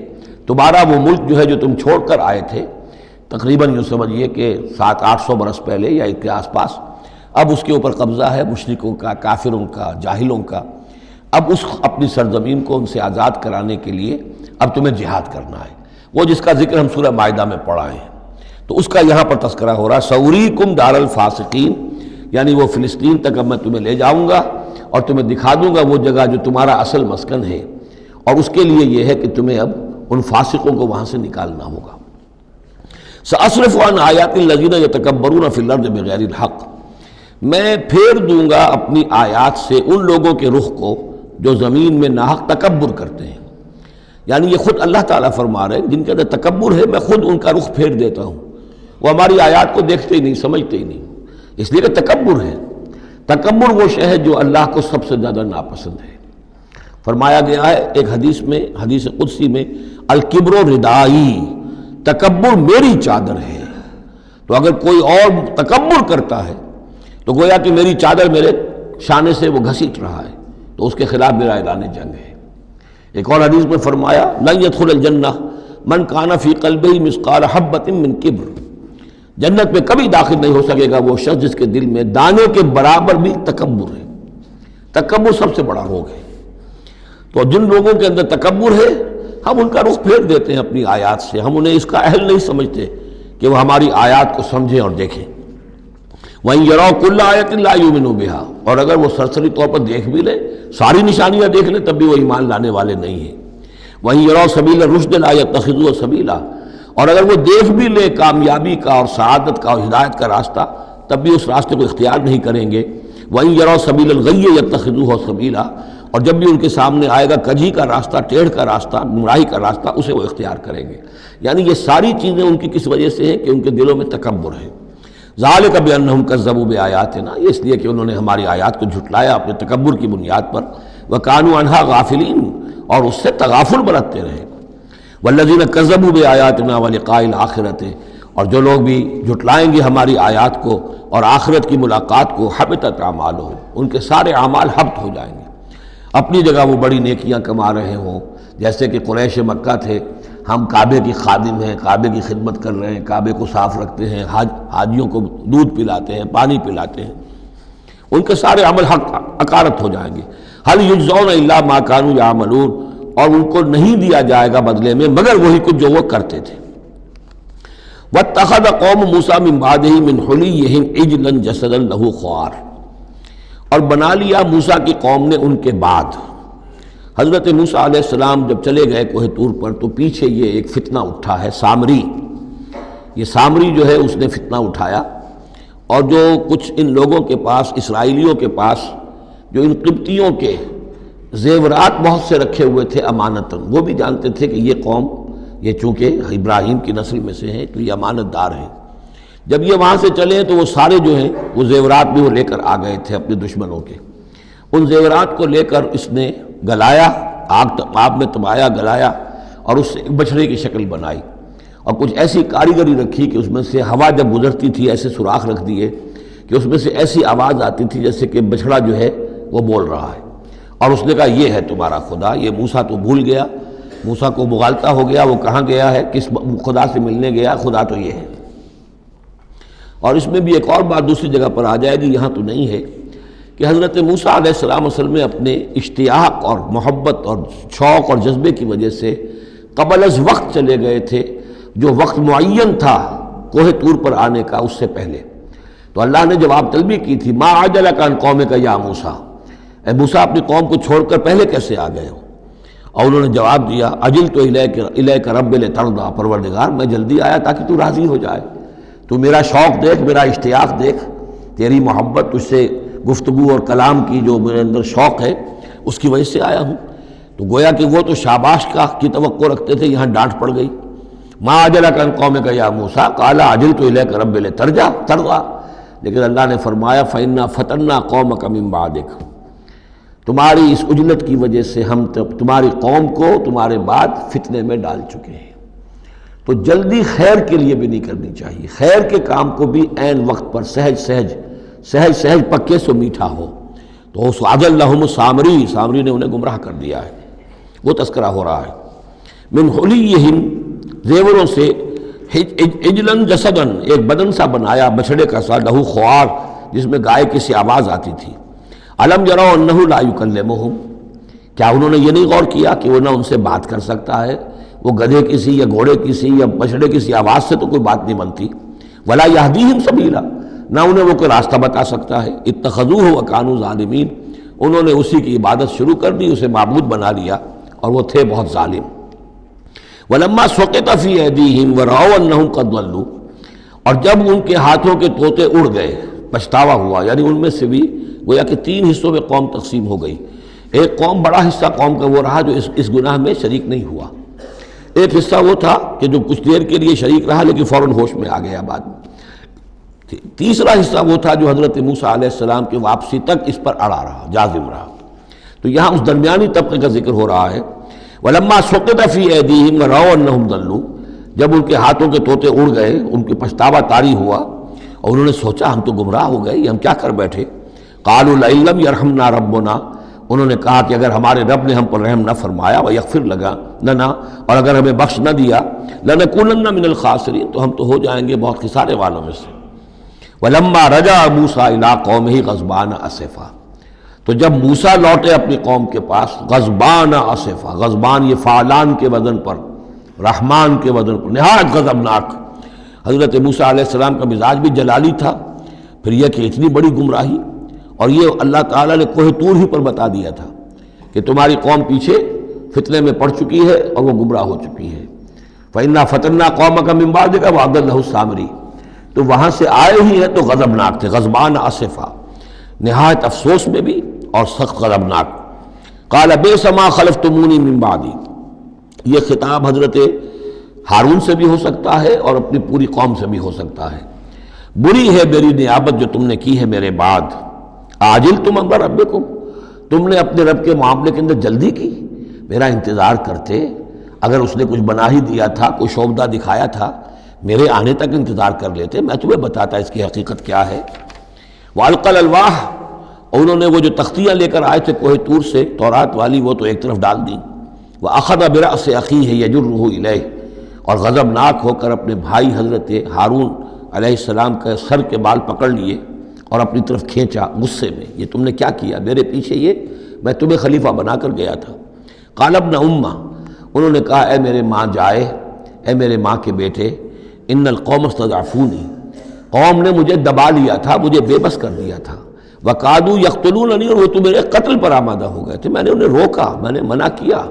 تمہارا وہ ملک جو ہے جو تم چھوڑ کر آئے تھے تقریباً یوں سمجھیے کہ 700-800 برس پہلے یا اس کے آس پاس، اب اس کے اوپر قبضہ ہے مشرکوں کا، کافروں کا، جاہلوں کا۔ اب اس اپنی سرزمین کو ان سے آزاد کرانے کے لیے اب تمہیں جہاد کرنا ہے، وہ جس کا ذکر ہم سورہ مائدہ میں پڑھا ہے، تو اس کا یہاں پر تذکرہ ہو رہا ہے۔ سَأُرِيكُمْ دَارَ الْفَاسِقِينَ، یعنی وہ فلسطین تک اب میں تمہیں لے جاؤں گا اور تمہیں دکھا دوں گا وہ جگہ جو تمہارا اصل مسکن ہے، اور اس کے لیے یہ ہے کہ تمہیں اب ان فاسقوں کو وہاں سے نکالنا ہوگا۔ سأصرف عن آیات الذین یتکبرون فی الارض بغیر الحق، میں پھیر دوں گا اپنی آیات سے ان لوگوں کے رخ کو جو زمین میں ناحق تکبر کرتے ہیں۔ یعنی یہ خود اللہ تعالیٰ فرما رہے ہیں جن کے اندر تکبر ہے میں خود ان کا رخ پھیر دیتا ہوں، وہ ہماری آیات کو دیکھتے ہی نہیں، سمجھتے ہی نہیں، اس لیے کہ تکبر ہے۔ تکبر وہ شے ہے جو اللہ کو سب سے زیادہ ناپسند ہے۔ فرمایا گیا ہے ایک حدیث میں، حدیث قدسی میں، الکبر ردائی، تکبر میری چادر ہے۔ تو اگر کوئی اور تکبر کرتا ہے تو گویا کہ میری چادر میرے شانے سے وہ گھسیٹ رہا ہے، تو اس کے خلاف میرا اعلان جنگ ہے۔ ایک اور حدیث میں فرمایا لن يدخل الجنہ من کان فی قلبہ مثقال حبۃ من کبر، جنت میں کبھی داخل نہیں ہو سکے گا وہ شخص جس کے دل میں دانے کے برابر بھی تکبر ہے۔ تکبر سب سے بڑا روگ ہے۔ تو جن لوگوں کے اندر تکبر ہے ہم ان کا رخ پھیر دیتے ہیں اپنی آیات سے، ہم انہیں اس کا اہل نہیں سمجھتے کہ وہ ہماری آیات کو سمجھیں اور دیکھیں۔ وَإِن يَرَوْا كُلَّ آیَةٍ لَا يُؤْمِنُوا بِهَا، اور اگر وہ سرسری طور پر دیکھ بھی لیں، ساری نشانیاں دیکھ لیں، تب بھی وہ ایمان لانے والے نہیں ہیں۔ وَإِن يَرَوْا سَبِيلَ الرُّشْدِ لَا يَتَّخِذُوهُ سَبِيلًا، اور اگر وہ دیکھ بھی لیں کامیابی کا اور سعادت کا اور ہدایت کا راستہ، تب بھی اس راستے کو اختیار نہیں کریں گے۔ وَإِن يَرَوْا سَبِيلَ الْغَيِّ يَتَّخِذُوهُ سَبِيلًا، اور جب بھی ان کے سامنے آئے گا کجھی کا راستہ، ٹیڑھ کا راستہ، گمراہی کا راستہ، اسے وہ اختیار کریں گے۔ یعنی یہ ساری چیزیں ان کی کس وجہ سے ہیں کہ ان کے دلوں میں تکبر ہے۔ ذالک بانہم کذبوا بآیاتنا، یہ اس لیے کہ انہوں نے ہماری آیات کو جھٹلایا اپنے تکبر کی بنیاد پر، وکانوا عنہا غافلین، اور اس سے تغافل برتتے رہے۔ والذین کذبوا بآیاتنا ولقاء الآخرۃ، اور جو لوگ بھی جھٹلائیں گے ہماری آیات کو اور آخرت کی ملاقات کو، حبطت اعمالہم، ان کے سارے اعمال حبط ہو جائیں گے۔ اپنی جگہ وہ بڑی نیکیاں کما رہے ہوں، جیسے کہ قریش مکہ تھے، ہم کعبے کی خادم ہیں، کعبے کی خدمت کر رہے ہیں، کعبے کو صاف رکھتے ہیں، حاجیوں کو دودھ پلاتے ہیں، پانی پلاتے ہیں، ان کے سارے عمل حقارت ہو جائیں گے۔ هل یجزون الا ما كانوا یعملون، اور ان کو نہیں دیا جائے گا بدلے میں مگر وہی کچھ جو وہ کرتے تھے۔ واتخذ قوم موسیٰ من بعدہ من حلیہم عجلا جسدا لہ خوار، اور بنا لیا موسیٰ کی قوم نے ان کے بعد، حضرت موسیٰ علیہ السلام جب چلے گئے کوہ طور پر تو پیچھے یہ ایک فتنہ اٹھا ہے، سامری، یہ سامری جو ہے اس نے فتنہ اٹھایا، اور جو کچھ ان لوگوں کے پاس، اسرائیلیوں کے پاس، جو ان قبطیوں کے زیورات بہت سے رکھے ہوئے تھے امانتاً، وہ بھی جانتے تھے کہ یہ قوم، یہ چونکہ ابراہیم کی نسل میں سے ہیں تو یہ امانت دار ہیں، جب یہ وہاں سے چلے تو وہ سارے جو ہیں وہ زیورات بھی وہ لے کر آ گئے تھے اپنے دشمنوں کے، ان زیورات کو لے کر اس نے گلایا، آگ میں تبایا، گلایا، اور اس سے ایک بچھڑے کی شکل بنائی، اور کچھ ایسی کاریگری رکھی کہ اس میں سے ہوا جب گزرتی تھی ایسے سوراخ رکھ دیے کہ اس میں سے ایسی آواز آتی تھی جیسے کہ بچھڑا جو ہے وہ بول رہا ہے، اور اس نے کہا یہ ہے تمہارا خدا۔ یہ موسیٰ تو بھول گیا، موسیٰ کو مغالطہ ہو گیا، وہ کہاں گیا ہے، کس خدا سے ملنے گیا، خدا تو یہ ہے۔ اور اس میں بھی ایک اور بات دوسری جگہ پر آ جائے گی، یہاں تو نہیں ہے، کہ حضرت موسیٰ علیہ السلام اصل میں اپنے اشتیاق اور محبت اور شوق اور جذبے کی وجہ سے قبل از وقت چلے گئے تھے، جو وقت معین تھا کوہ طور پر آنے کا اس سے پہلے۔ تو اللہ نے جواب طلبی کی تھی، ما عجلک عن قومک یا موسیٰ، اے موسیٰ اپنی قوم کو چھوڑ کر پہلے کیسے آ گئے ہو؟ اور انہوں نے جواب دیا، اجلت الیک رب لترضیٰ، پروردگار میں جلدی آیا تاکہ تو راضی ہو جائے، تو میرا شوق دیکھ، میرا اشتیاق دیکھ، تیری محبت، تجھ سے گفتگو اور کلام کی جو میرے اندر شوق ہے اس کی وجہ سے آیا ہوں۔ تو گویا کہ وہ تو شاباش کی توقع رکھتے تھے، یہاں ڈانٹ پڑ گئی، ما عجلک عن قومک یا موسیٰ قال عجلت الیک رب لترضیٰ، لیکن اللہ نے فرمایا فإنا فتنا قومک من بعدک، تمہاری اس عجلت کی وجہ سے ہم تمہاری قوم کو تمہارے بعد فتنے میں ڈال چکے ہیں۔ تو جلدی خیر کے لیے بھی نہیں کرنی چاہیے، خیر کے کام کو بھی عین وقت پر سہج پکے سو میٹھا ہو۔ تو اضلهم سامری نے انہیں گمراہ کر دیا ہے، وہ تذکرہ ہو رہا ہے۔ من حلیہم، زیوروں سے، عجلا جسدا، ایک بدن سا بنایا بچھڑے کا سا، لہو خوار، جس میں گائے کی سی آواز آتی تھی۔ الم یروا انہ لا یکلمہم، کیا انہوں نے یہ نہیں غور کیا کہ وہ نہ ان سے بات کر سکتا ہے، وہ گدھے کی سی یا گھوڑے کی سی یا بچھڑے کی سی آواز سے تو کوئی بات نہیں بنتی، ولا یہدیہم سبیلا، نہ انہیں وہ کوئی راستہ بتا سکتا ہے، اتخذوہ وکانوا ظالمین، انہوں نے اسی کی عبادت شروع کر دی، اسے معبود بنا لیا، اور وہ تھے بہت ظالم۔ ولما سقط فی ایدیہم ورأوا انہم قد ضلوا، اور جب ان کے ہاتھوں کے طوطے اڑ گئے، پچھتاوا ہوا، یعنی ان میں سے بھی گویا کہ 3 حصوں میں قوم تقسیم ہو گئی۔ ایک قوم، بڑا حصہ قوم کا وہ رہا جو اس گناہ میں شریک نہیں ہوا، ایک حصہ وہ تھا کہ جو کچھ دیر کے لیے شریک رہا لیکن فوراً ہوش میں آ گیا بعد میں، تیسرا حصہ وہ تھا جو حضرت موسیٰ علیہ السلام کی واپسی تک اس پر اڑا رہا، جازم رہا۔ تو یہاں اس درمیانی طبقے کا ذکر ہو رہا ہے، وَلَمَّا سُقِطَ فِي أَيْدِيهِمْ وَرَأَوْا أَنَّهُمْ ضَلُّوا، جب ان کے ہاتھوں کے طوطے اڑ گئے، ان کی پچھتاوا طاری ہوا، اور انہوں نے سوچا ہم تو گمراہ ہو گئے، یہ ہم کیا کر بیٹھے۔ قَالُوا لَئِن لَّمْ يَرْحَمْنَا رَبُّنَا، انہوں نے کہا کہ اگر ہمارے رب نے ہم پر رحم نہ فرمایا، وَيَغْفِرْ لَنَا، اور اگر ہمیں بخش نہ دیا، لَنَكُونَنَّ مِنَ الْخَاسِرِينَ، تو ہم تو ہو جائیں گے بہت خسارے والوں میں سے۔ وَلَمَّا رَجَعَ مُوسَىٰ إِلَىٰ قَوْمِهِ غَضْبَانَ أَسِفًا، تو جب موسیٰ لوٹے اپنی قوم کے پاس، غضبان اسفا، غضبان یہ فعلان کے وزن پر، رحمان کے وزن پر، نہایت غضبناک۔ حضرت موسیٰ علیہ السلام کا مزاج بھی جلالی تھا، پھر یہ کہ اتنی بڑی گمراہی، اور یہ اللہ تعالیٰ نے کوہ طور ہی پر بتا دیا تھا کہ تمہاری قوم پیچھے فتنے میں پڑ چکی ہے اور وہ گمراہ ہو چکی ہے۔ فَإِنَّا فَتَنَّا قَوْمَكَ مِن بَعْدِكَ وَأَضَلَّهُ السَّامِرِي، تو وہاں سے آئے ہی ہیں تو غضبناک تھے، غضبان اسفا، نہایت افسوس میں بھی اور سخت غضبناک۔ قال بئس ما خلفتمونی من بعدی، یہ خطاب حضرت ہارون سے بھی ہو سکتا ہے اور اپنی پوری قوم سے بھی ہو سکتا ہے۔ بری ہے میری نیابت جو تم نے کی ہے میرے بعد، عاجلتم امر ربکم، تم نے اپنے رب کے معاملے کے اندر جلدی کی، میرا انتظار کرتے، اگر اس نے کچھ بنا ہی دیا تھا، کوئی شوبدہ دکھایا تھا، میرے آنے تک انتظار کر لیتے، میں تمہیں بتاتا اس کی حقیقت کیا ہے۔ وَأَلْقَى الْأَلْوَاحَ، اور انہوں نے وہ جو تختیاں لے کر آئے تھے کوہ طور سے تورات والی، وہ تو ایک طرف ڈال دیں۔ وَأَخَذَ بِرَأْسِ أَخِيهِ يَجُرُّهُ إِلَيْهِ، اور غضبناک ہو کر اپنے بھائی حضرت ہارون علیہ السلام کا سر کے بال پکڑ لیے اور اپنی طرف کھینچا غصے میں، یہ تم نے کیا کیا؟ میرے پیچھے یہ میں تمہیں خلیفہ بنا کر گیا تھا۔ قال ابن امہ، انہوں نے کہا اے میرے ماں جائے، اے میرے ماں کے بیٹے، ان القوم استضعفونی، قوم نے مجھے دبا لیا تھا، مجھے بے بس کر دیا تھا۔ وقادوا یقتلوننی، اور وہ تو میرے قتل پر آمادہ ہو گئے تھے، میں نے انہیں روکا، میں نے منع کیا،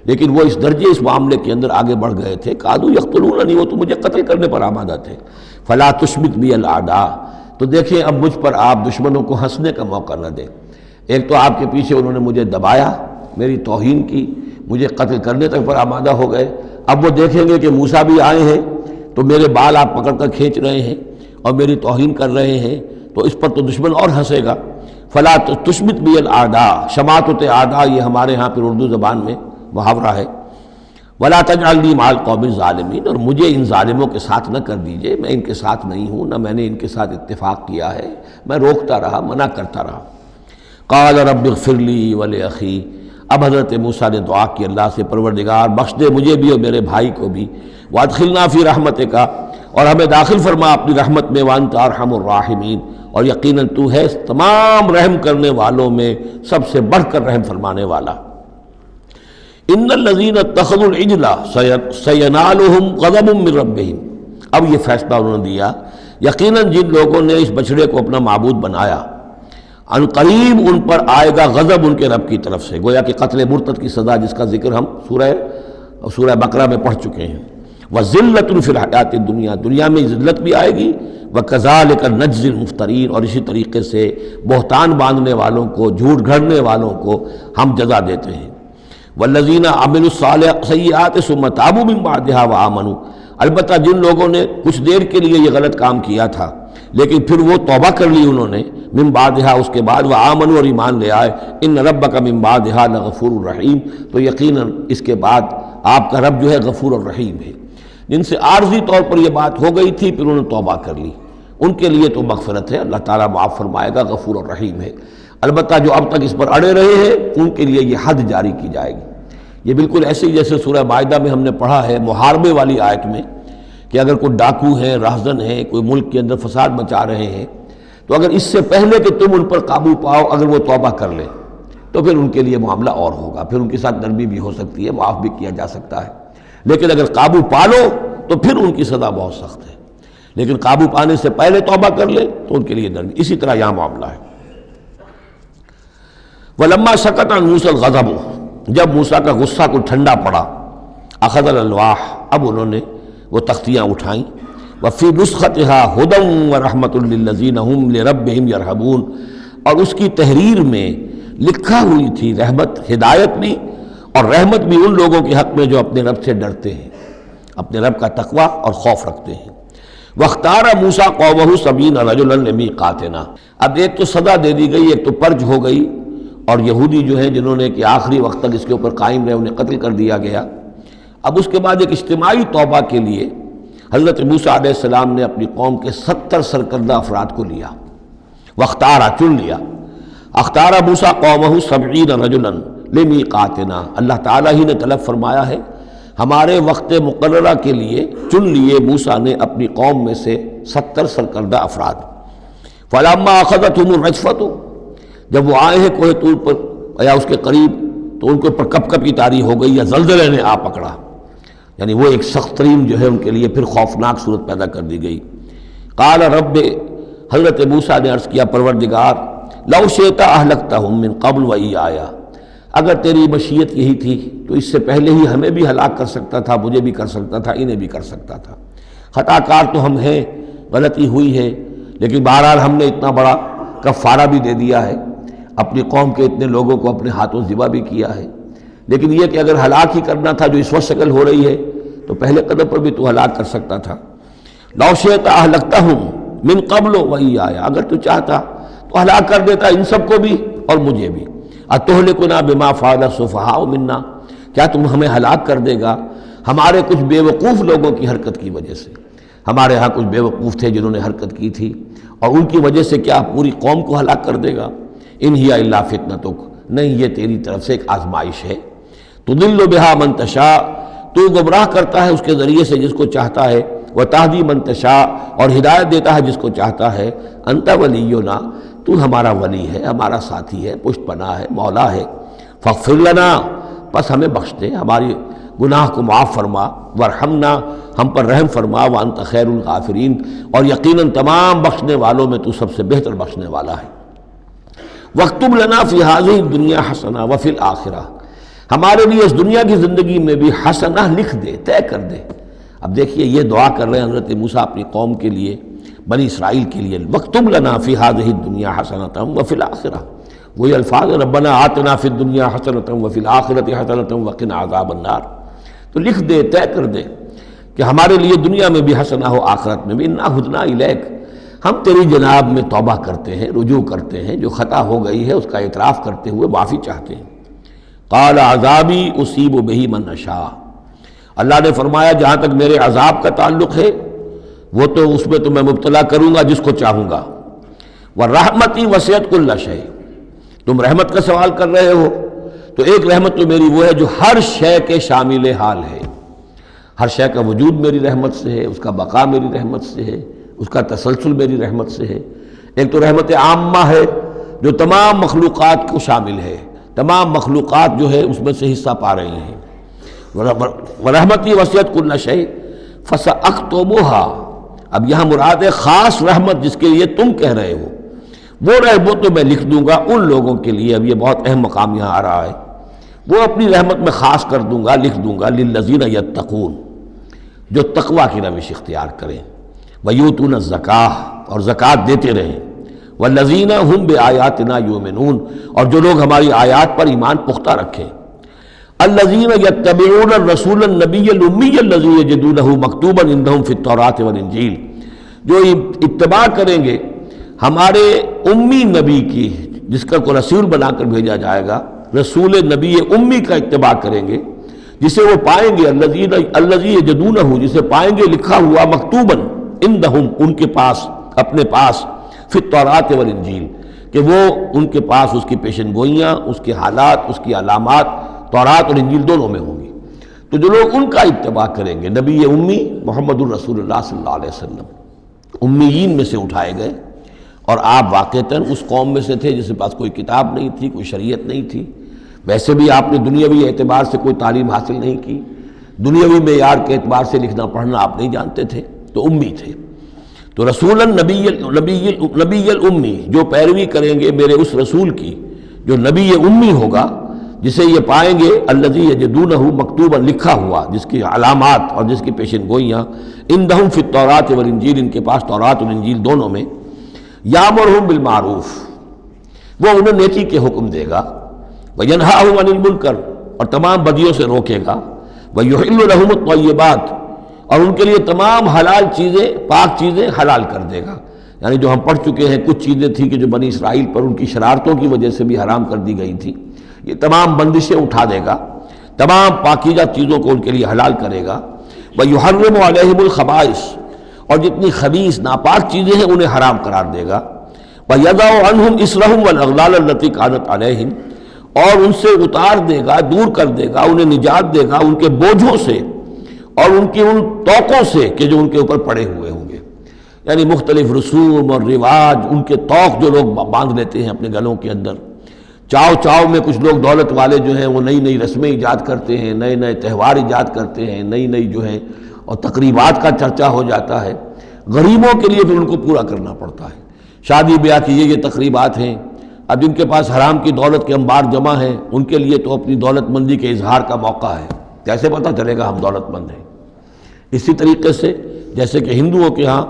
لیکن وہ اس درجے اس معاملے کے اندر آگے بڑھ گئے تھے، قادوا یقتلوننی، وہ تو مجھے قتل کرنے پر آمادہ تھے۔ فلا تشمت بی الاعداء، تو دیکھیں اب مجھ پر آپ دشمنوں کو ہنسنے کا موقع نہ دیں۔ ایک تو آپ کے پیچھے انہوں نے مجھے دبایا، میری توہین کی، مجھے قتل کرنے تک پر آمادہ ہو گئے، اب وہ دیکھیں گے کہ موسیٰ بھی آئے ہیں تو میرے بال آپ پکڑ کر کھینچ رہے ہیں اور میری توہین کر رہے ہیں، تو اس پر تو دشمن اور ہنسے گا۔ فلا تشمت بی الاعداء، شماتت اعداء یہ ہمارے ہاں پھر اردو زبان میں محاورہ ہے۔ ولا تجعلنی مع القوم الظالمین، اور مجھے ان ظالموں کے ساتھ نہ کر دیجئے، میں ان کے ساتھ نہیں ہوں، نہ میں نے ان کے ساتھ اتفاق کیا ہے، میں روکتا رہا، منع کرتا رہا۔ قال رب اغفر لی ولأخی، اب حضرت موسیٰ نے دعا کی اللہ سے، پروردگار بخش دے مجھے بھی اور میرے بھائی کو بھی، وادخلنا فی رحمتک، اور ہمیں داخل فرما اپنی رحمت میں، وانت ارحم الراحمین، اور یقیناً تو ہے تمام رحم کرنے والوں میں سب سے بڑھ کر رحم فرمانے والا۔ ان الذین اتخذوا العجل سینالہم غضب من ربہم، اب یہ فیصلہ انہوں نے دیا، یقیناً جن لوگوں نے اس بچڑے کو اپنا معبود بنایا، ان قریب ان پر آئے گا غضب ان کے رب کی طرف سے، گویا کہ قتل مرتد کی سزا جس کا ذکر ہم سورہ بقرہ میں پڑھ چکے ہیں۔ وَذِلَّةٌ فِي الْحَيَاةِ الدُّنْيَا، دنیا میں ذلت بھی آئے گی، وَكَذَلِكَ نَجْزِي الْمُفْتَرِينَ، اور اسی طریقے سے بہتان باندھنے والوں کو، جھوٹ گھڑنے والوں کو ہم جزا دیتے ہیں۔ وَالَّذِينَ عَمِلُوا السَّيِّئَاتِ ثُمَّ تَابُوا مِن بَعْدِهَا وَآمَنُوا، البتہ جن لوگوں نے کچھ دیر کے لیے یہ غلط کام کیا تھا لیکن پھر وہ توبہ کر لی انہوں نے، من بعدہا اس کے بعد، وآمنوا اور ایمان لے آئے، ان ربک من بعدہا لغفور الرحیم، تو یقیناً اس کے بعد آپ کا رب جو ہے غفور الرحیم ہے۔ جن سے عارضی طور پر یہ بات ہو گئی تھی پھر انہوں نے توبہ کر لی، ان کے لیے تو مغفرت ہے، اللہ تعالیٰ معاف فرمائے گا، غفور الرحیم ہے۔ البتہ جو اب تک اس پر اڑے رہے ہیں ان کے لیے یہ حد جاری کی جائے گی۔ یہ بالکل ایسے ہی جیسے سورہ مائدہ میں ہم نے پڑھا ہے محاربے والی آیت میں، کہ اگر کوئی ڈاکو ہیں، راہزن ہیں، کوئی ملک کے اندر فساد مچا رہے ہیں، تو اگر اس سے پہلے کہ تم ان پر قابو پاؤ اگر وہ توبہ کر لیں تو پھر ان کے لیے معاملہ اور ہوگا، پھر ان کے ساتھ نرمی بھی ہو سکتی ہے، معاف بھی کیا جا سکتا ہے، لیکن اگر قابو پا لو تو پھر ان کی سزا بہت سخت ہے، لیکن قابو پانے سے پہلے توبہ کر لیں تو ان کے لیے نرمی۔ اسی طرح یہاں معاملہ ہے۔ وَلَمَّا سَكَتَ عَنْ مُوسَى الْغَضَبُ، جب موسیٰ کا غصہ کو ٹھنڈا پڑا، أَخَذَ الْأَلْوَاحَ، اب انہوں نے وہ تختیاں اٹھائیں، وفی نسختها ہدی ورحمۃ للذین ہم لربہم یرہبون، اور اس کی تحریر میں لکھا ہوئی تھی رحمت، ہدایت بھی اور رحمت بھی ان لوگوں کے حق میں جو اپنے رب سے ڈرتے ہیں، اپنے رب کا تقوی اور خوف رکھتے ہیں۔ واختار موسیٰ قومہ 70 رجلا لمیقاتنا، اب ایک تو سزا دے دی گئی، ایک تو پرج ہو گئی، اور یہودی جو ہیں جنہوں نے کہ آخری وقت تک اس کے اوپر قائم رہے انہیں قتل کر دیا گیا۔ اب اس کے بعد ایک اجتماعی توبہ کے لیے حضرت موسیٰ علیہ السلام نے اپنی قوم کے 70 سرکردہ افراد کو لیا، واختارا چن لیا، اختارا موسیٰ قومہ 70 رجلا لمیقاتنا، اللہ تعالیٰ ہی نے طلب فرمایا ہے، ہمارے وقت مقررہ کے لیے چن لیے موسیٰ نے اپنی قوم میں سے 70 سرکردہ افراد۔ فلما اخذتهم الرجفۃ، جب وہ آئے ہیں کوہ طور پر یا اس کے قریب تو ان کے اوپر کپ کپ کی طاری ہو گئی یا زلزلے نے آ پکڑا، یعنی وہ ایک سخت ترین جو ہے ان کے لیے پھر خوفناک صورت پیدا کر دی گئی۔ قال رب، حضرت موسیٰ نے عرض کیا پروردگار، لو شئت اہلکتہم من قبل وایایا، اگر تیری مشیت یہی تھی تو اس سے پہلے ہی ہمیں بھی ہلاک کر سکتا تھا، مجھے بھی کر سکتا تھا، انہیں بھی کر سکتا تھا، خطا کار تو ہم ہیں، غلطی ہوئی ہے، لیکن بہرحال ہم نے اتنا بڑا کفارہ بھی دے دیا ہے، اپنی قوم کے اتنے لوگوں کو اپنے ہاتھوں ذبح بھی کیا ہے، لیکن یہ کہ اگر ہلاک ہی کرنا تھا جو اس وقت شکل ہو رہی ہے تو پہلے قدم پر بھی تو ہلاک کر سکتا تھا۔ لو شئت اہلکتہم من قبل وایایا، اگر تو چاہتا تو ہلاک کر دیتا ان سب کو بھی اور مجھے بھی۔ اتہلکنا بما فعل السفہاء منا، کیا تم ہمیں ہلاک کر دے گا ہمارے کچھ بے وقوف لوگوں کی حرکت کی وجہ سے؟ ہمارے ہاں کچھ بے وقوف تھے جنہوں نے حرکت کی تھی، اور ان کی وجہ سے کیا پوری قوم کو ہلاک کر دے گا؟ ان ہی الا فتنتک، نہیں یہ تیری طرف سے ایک آزمائش ہے، تضل بہا من تشاء، تو گمراہ کرتا ہے اس کے ذریعے سے جس کو چاہتا ہے، وتہدی من تشاء، اور ہدایت دیتا ہے جس کو چاہتا ہے، انت ولینا، تو ہمارا ولی ہے، ہمارا ساتھی ہے، پشت پناہ ہے، مولا ہے، فاغفر لنا، پس ہمیں بخش دے، ہماری گناہ کو معاف فرما، ورحمنا، ہم پر رحم فرما، وانت خیر الغافرین، اور یقیناً تمام بخشنے والوں میں تو سب سے بہتر بخشنے والا ہے۔ وَاكْتُبْ لَنَا فِي هَذِهِ الدُّنْيَا حَسَنَةً وَفِي الْآخِرَةِ، ہمارے لیے اس دنیا کی زندگی میں بھی حسنہ لکھ دے، طے کر دے۔ اب دیکھیے یہ دعا کر رہے ہیں حضرت موسیٰ اپنی قوم کے لیے، بنی اسرائیل کے لیے، وَاكْتُبْ لَنَا فِي هَذِهِ الدُّنْيا حَسَنَةً وَفِي الْآخِرَةِ، وہی الفاظ ربنا آتنا فی الدنیا حسنۃ وفی الآخرۃ حسنۃ وقنا عذاب النار، تو لکھ دے، طے کر دے کہ ہمارے لیے دنیا میں بھی حسنہ ہو، آخرت میں بھی، انا ہدنا الیک، ہم تیری جناب میں توبہ کرتے ہیں، رجوع کرتے ہیں، جو خطا ہو گئی ہے اس کا اعتراف کرتے ہوئے معافی چاہتے ہیں۔ قال عذابی اصیب بہ من اشاء، اللہ نے فرمایا جہاں تک میرے عذاب کا تعلق ہے وہ تو اس میں تو میں مبتلا کروں گا جس کو چاہوں گا، ورحمتی وسعت کل شیء، تم رحمت کا سوال کر رہے ہو تو ایک رحمت تو میری وہ ہے جو ہر شے کے شامل حال ہے، ہر شے کا وجود میری رحمت سے ہے، اس کا بقا میری رحمت سے ہے، اس کا تسلسل میری رحمت سے ہے۔ ایک تو رحمت عامہ ہے جو تمام مخلوقات کو شامل ہے، تمام مخلوقات جو ہے اس میں سے حصہ پا رہی ہیں، ورحمتی وسعت کل شیء فسأکتبھا، اب یہاں مراد ہے خاص رحمت جس کے لیے تم کہہ رہے ہو، وہ رحمت تو میں لکھ دوں گا ان لوگوں کے لیے، اب یہ بہت اہم مقام یہاں آ رہا ہے، وہ اپنی رحمت میں خاص کر دوں گا، لکھ دوں گا، للذین یتقون، جو تقوی کی روش اختیار کریں، ویؤتون الزکاۃ، اور زکوٰۃ دیتے رہیں، والذین ہم بآیاتنا یؤمنون، اور جو لوگ ہماری آیات پر ایمان پختہ رکھیں، الذین یتبعون الرسول النبی الامی الذی یجدونہ مکتوبا عندہم فی التوراۃ والانجیل، جو اتباع کریں گے ہمارے امی نبی کی، جس کا کو رسول بنا کر بھیجا جائے گا، رسول نبی امی کا اتباع کریں گے، جسے وہ پائیں گے، الذی یجدونہ، جسے پائیں گے لکھا ہوا، مکتوباً عندہم، ان کے پاس، اپنے پاس، فی التوراۃ والانجیل، کہ وہ ان کے پاس اس کی پیشن گوئیاں، اس کے حالات، اس کی علامات تورات اور انجیل دونوں میں ہوں گی۔ تو جو لوگ ان کا اتباع کریں گے، نبی امی محمد الرسول اللہ صلی اللہ علیہ وسلم امیین میں سے اٹھائے گئے، اور آپ واقعتاً اس قوم میں سے تھے جس کے پاس کوئی کتاب نہیں تھی، کوئی شریعت نہیں تھی، ویسے بھی آپ نے دنیاوی اعتبار سے کوئی تعلیم حاصل نہیں کی، دنیاوی معیار کے اعتبار سے لکھنا پڑھنا آپ نہیں جانتے تھے، تو امی تھے۔ تو رسول نبی الامی، جو پیروی کریں گے میرے اس رسول کی جو نبی امی ہوگا، جسے یہ پائیں گے الذی یجدونہ مکتوبا، لکھا ہوا، جس کی علامات اور جس کی پیشن گوئیاں، عندہم فی التوراۃ والانجیل، ان کے پاس تورات اور انجیل دونوں میں، یامرہم بالمعروف، وہ انہیں نیکی کے حکم دے گا، وینہاہم عن المنکر، اور تمام بدیوں سے روکے گا، ویحل لہم الطیبات، اور ان کے لیے تمام حلال چیزیں، پاک چیزیں حلال کر دے گا، یعنی جو ہم پڑھ چکے ہیں کچھ چیزیں تھیں کہ جو بنی اسرائیل پر ان کی شرارتوں کی وجہ سے بھی حرام کر دی گئی تھی، یہ تمام بندشیں اٹھا دے گا، تمام پاکیزہ چیزوں کو ان کے لیے حلال کرے گا، وَيُحَرِّمُ عَلَيْهِمُ الْخَبَائِثَ، اور جتنی خبیث ناپاک چیزیں ہیں انہیں حرام قرار دے گا، وَيَضَعُ عَنْهُمْ إِصْرَهُمْ وَالْأَغْلَالَ الَّتِي كَانَتْ عَلَيْهِمْ، اور ان سے اتار دے گا، دور کر دے گا، انہیں نجات دے گا ان کے بوجھوں سے اور ان کی ان توقوں سے کہ جو ان کے اوپر پڑے ہوئے ہوں گے، یعنی مختلف رسوم اور رواج، ان کے توق جو لوگ باندھ لیتے ہیں اپنے گلوں کے اندر، چاؤ چاؤ میں کچھ لوگ دولت والے جو ہیں وہ نئی نئی رسمیں ایجاد کرتے ہیں، نئے نئے تہوار ایجاد کرتے ہیں، نئی نئی جو ہیں اور تقریبات کا چرچا ہو جاتا ہے، غریبوں کے لیے پھر ان کو پورا کرنا پڑتا ہے، شادی بیاہ کی یہ تقریبات ہیں، اب جن کے پاس حرام کی دولت کے انبار جمع ہیں ان کے لیے تو اپنی دولت مندی کے اظہار کا موقع ہے، کیسے پتہ چلے گا ہم دولت مند ہیں؟ اسی طریقے سے جیسے کہ ہندوؤں کے ہاں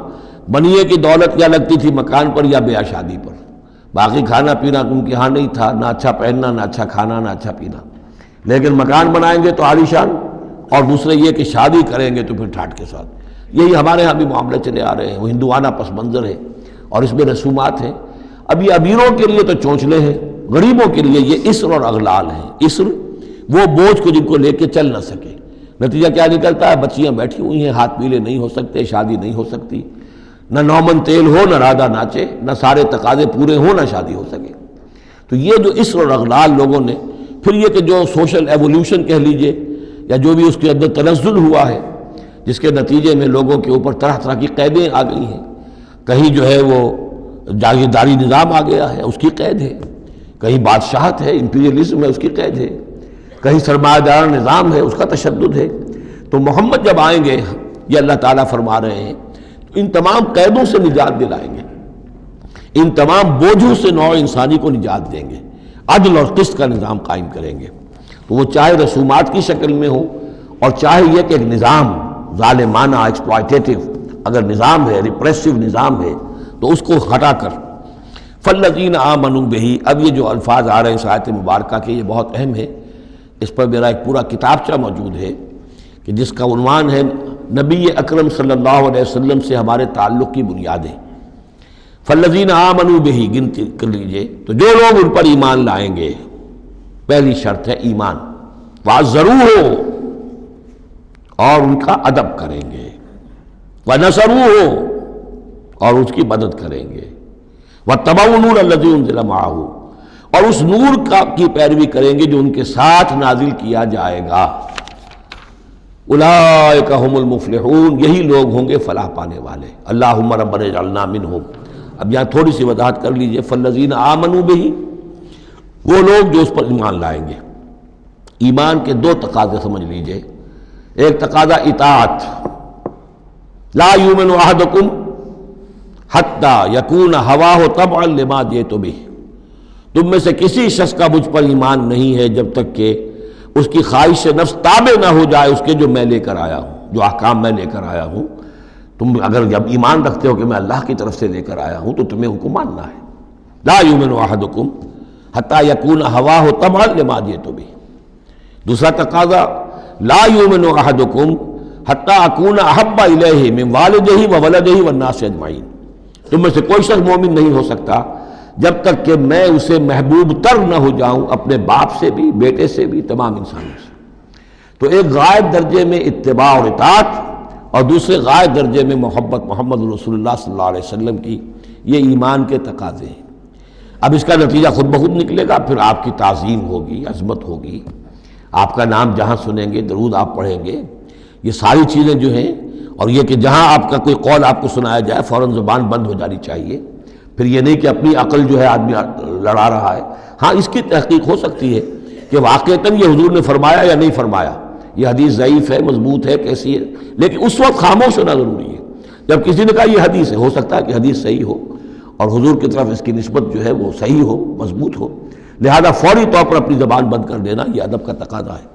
بنیے کی دولت یا لگتی تھی مکان پر یا بیاہ شادی پر، باقی کھانا پینا ان کے ہاں نہیں تھا، نہ اچھا پہننا، نہ اچھا کھانا، نہ اچھا پینا، لیکن مکان بنائیں گے تو عالیشان، اور دوسرے یہ کہ شادی کریں گے تو پھر ٹھاٹ کے ساتھ۔ یہی ہمارے ہاں بھی معاملے چلے آ رہے ہیں، وہ ہندوانہ پس منظر ہے اور اس میں رسومات ہیں۔ اب یہ امیروں کے لیے تو چونچلے ہیں، غریبوں کے لیے یہ اسر اور اغلال ہیں۔ اسر وہ بوجھ کو جن کو لے کے چل نہ سکے، نتیجہ کیا نکلتا ہے؟ بچیاں بیٹھی ہوئی ہیں، ہاتھ پیلے نہیں ہو سکتے، شادی نہیں ہو سکتی، نہ نومن تیل ہو، نہ رادہ ناچے، نہ سارے تقاضے پورے ہوں، نہ شادی ہو سکے۔ تو یہ جو اسر اور اغلال لوگوں نے، پھر یہ کہ جو سوشل ایولیوشن کہہ لیجئے یا جو بھی اس کے اندر تنزل ہوا ہے، جس کے نتیجے میں لوگوں کے اوپر طرح طرح کی قیدیں آ گئی ہیں، کہیں جو ہے وہ جاگیرداری نظام آ گیا ہے، اس کی قید ہے، کہیں بادشاہت ہے، امپیریلزم ہے، اس کی قید ہے، کہیں سرمایہ دار نظام ہے، اس کا تشدد ہے۔ تو محمد جب آئیں گے، یہ اللہ تعالیٰ فرما رہے ہیں، تو ان تمام قیدوں سے نجات دلائیں گے، ان تمام بوجھوں سے نوع انسانی کو نجات دیں گے، عدل اور قسط کا نظام قائم کریں گے، وہ چاہے رسومات کی شکل میں ہو اور چاہے یہ کہ ایک نظام ظالمانہ ایکسپلائٹیٹو اگر نظام ہے، ریپریسو نظام ہے، تو اس کو ہٹا کر فالذین آمنوا بہ۔ اب یہ جو الفاظ آ رہے ہیں اس آیت مبارکہ کے، یہ بہت اہم ہے، اس پر میرا ایک پورا کتابچہ موجود ہے کہ جس کا عنوان ہے نبی اکرم صلی اللہ علیہ وسلم سے ہمارے تعلق کی بنیادیں۔ فالذین آمنوا بہ گنتی کر لیجئے، تو جو لوگ ان پر ایمان لائیں گے، پہلی شرط ہے ایمان، وعزروہ، اور ان کا ادب کریں گے، ونصروہ، اور اس کی مدد کریں گے، واتبعوا النور الذی انزل معہ، اور اس نور کی پیروی کریں گے جو ان کے ساتھ نازل کیا جائے گا۔ اولئک ھم المفلحون، یہی لوگ ہوں گے فلاح پانے والے۔ اللہم ربنا اجعلنا منہم۔ اب یہاں تھوڑی سی وضاحت کر لیجئے، فالذین آمنوا بہ، وہ لوگ جو اس پر ایمان لائیں گے۔ ایمان کے دو تقاضے سمجھ لیجئے، ایک تقاضا اطاعت، لا یؤمن احدکم حتی یکون ہواہ طبعا لما جئت بہ، تم میں سے کسی شخص کا مجھ پر ایمان نہیں ہے جب تک کہ اس کی خواہش نفس تابع نہ ہو جائے اس کے جو میں لے کر آیا ہوں، جو احکام میں لے کر آیا ہوں۔ تم اگر جب ایمان رکھتے ہو کہ میں اللہ کی طرف سے لے کر آیا ہوں تو تمہیں ان کو ماننا ہے۔ لا یؤمن احدکم حتی یکون ہواہ طبعا لما جئت بہ۔ دوسرا تقاضا، لا یؤمن احدکم حتی اکون احب الیہ من والدہ وولدہ والناس اجمعین، تم میں سے کوئی شخص مومن نہیں ہو سکتا جب تک کہ میں اسے محبوب تر نہ ہو جاؤں، اپنے باپ سے بھی، بیٹے سے بھی، تمام انسانوں سے۔ تو ایک غائب درجے میں اتباع اور اطاعت، اور دوسرے غائب درجے میں محبت محمد رسول اللہ صلی اللہ علیہ وسلم کی، یہ ایمان کے تقاضے ہیں۔ اب اس کا نتیجہ خود بخود نکلے گا، پھر آپ کی تعظیم ہوگی، عظمت ہوگی، آپ کا نام جہاں سنیں گے، درود آپ پڑھیں گے، یہ ساری چیزیں جو ہیں، اور یہ کہ جہاں آپ کا کوئی قول آپ کو سنایا جائے فوراً زبان بند ہو جانی چاہیے۔ پھر یہ نہیں کہ اپنی عقل جو ہے آدمی لڑا رہا ہے، ہاں اس کی تحقیق ہو سکتی ہے کہ واقعتاً یہ حضور نے فرمایا یا نہیں فرمایا، یہ حدیث ضعیف ہے، مضبوط ہے، کیسی ہے، لیکن اس وقت خاموش ہونا ضروری ہے۔ جب کسی نے کہا یہ حدیث ہے، ہو سکتا ہے کہ حدیث صحیح ہو اور حضور کی طرف اس کی نسبت جو ہے وہ صحیح ہو، مضبوط ہو، لہذا فوری طور پر اپنی زبان بند کر دینا یہ ادب کا تقاضا ہے۔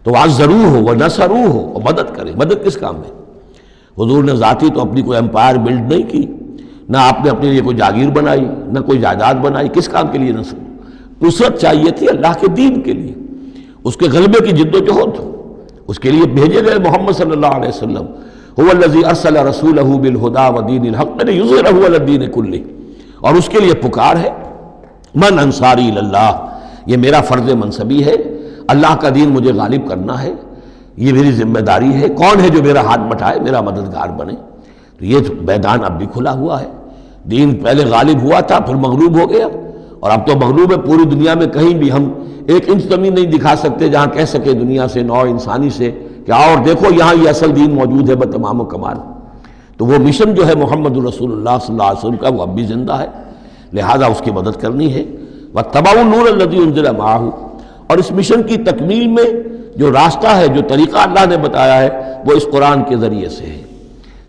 تو عزروہ ہو ونصروہ ہو، اور مدد کریں۔ مدد کس کام میں؟ حضور نے ذاتی تو اپنی کوئی امپائر بلڈ نہیں کی، نہ آپ نے اپنے لیے کوئی جاگیر بنائی، نہ کوئی جائیداد بنائی، کس کام کے لیے؟ نصرت چاہیے تھی اللہ کے دین کے لیے، اس کے غلبے کی جد و جہد، اس کے لیے بھیجے گئے محمد صلی اللہ علیہ وسلم۔ هو الذی ارسل رسولہ بالہدی ودین الحق لیظہرہ علی الدین کلہ، اور اس کے لیے پکار ہے من انصاری اللہ، یہ میرا فرض منصبی ہے، اللہ کا دین مجھے غالب کرنا ہے، یہ میری ذمہ داری ہے۔ کون ہے جو میرا ہاتھ بٹھائے، میرا مددگار بنے؟ تو یہ میدان اب بھی کھلا ہوا ہے۔ دین پہلے غالب ہوا تھا، پھر مغلوب ہو گیا، اور اب تو مغلوب ہے۔ پوری دنیا میں کہیں بھی ہم ایک انچ زمین نہیں دکھا سکتے جہاں کہہ سکے دنیا سے، نوع انسانی سے کہ اور دیکھو یہاں یہ اصل دین موجود ہے بتمام و کمال۔ تو وہ مشن جو ہے محمد رسول اللہ صلی اللہ علیہ وسلم کا، وہ اب بھی زندہ ہے، لہذا اس کی مدد کرنی ہے۔ واتبعوا النور الذی انزل معہ، اور اس مشن کی تکمیل میں جو راستہ ہے، جو طریقہ اللہ نے بتایا ہے، وہ اس قرآن کے ذریعے سے ہے۔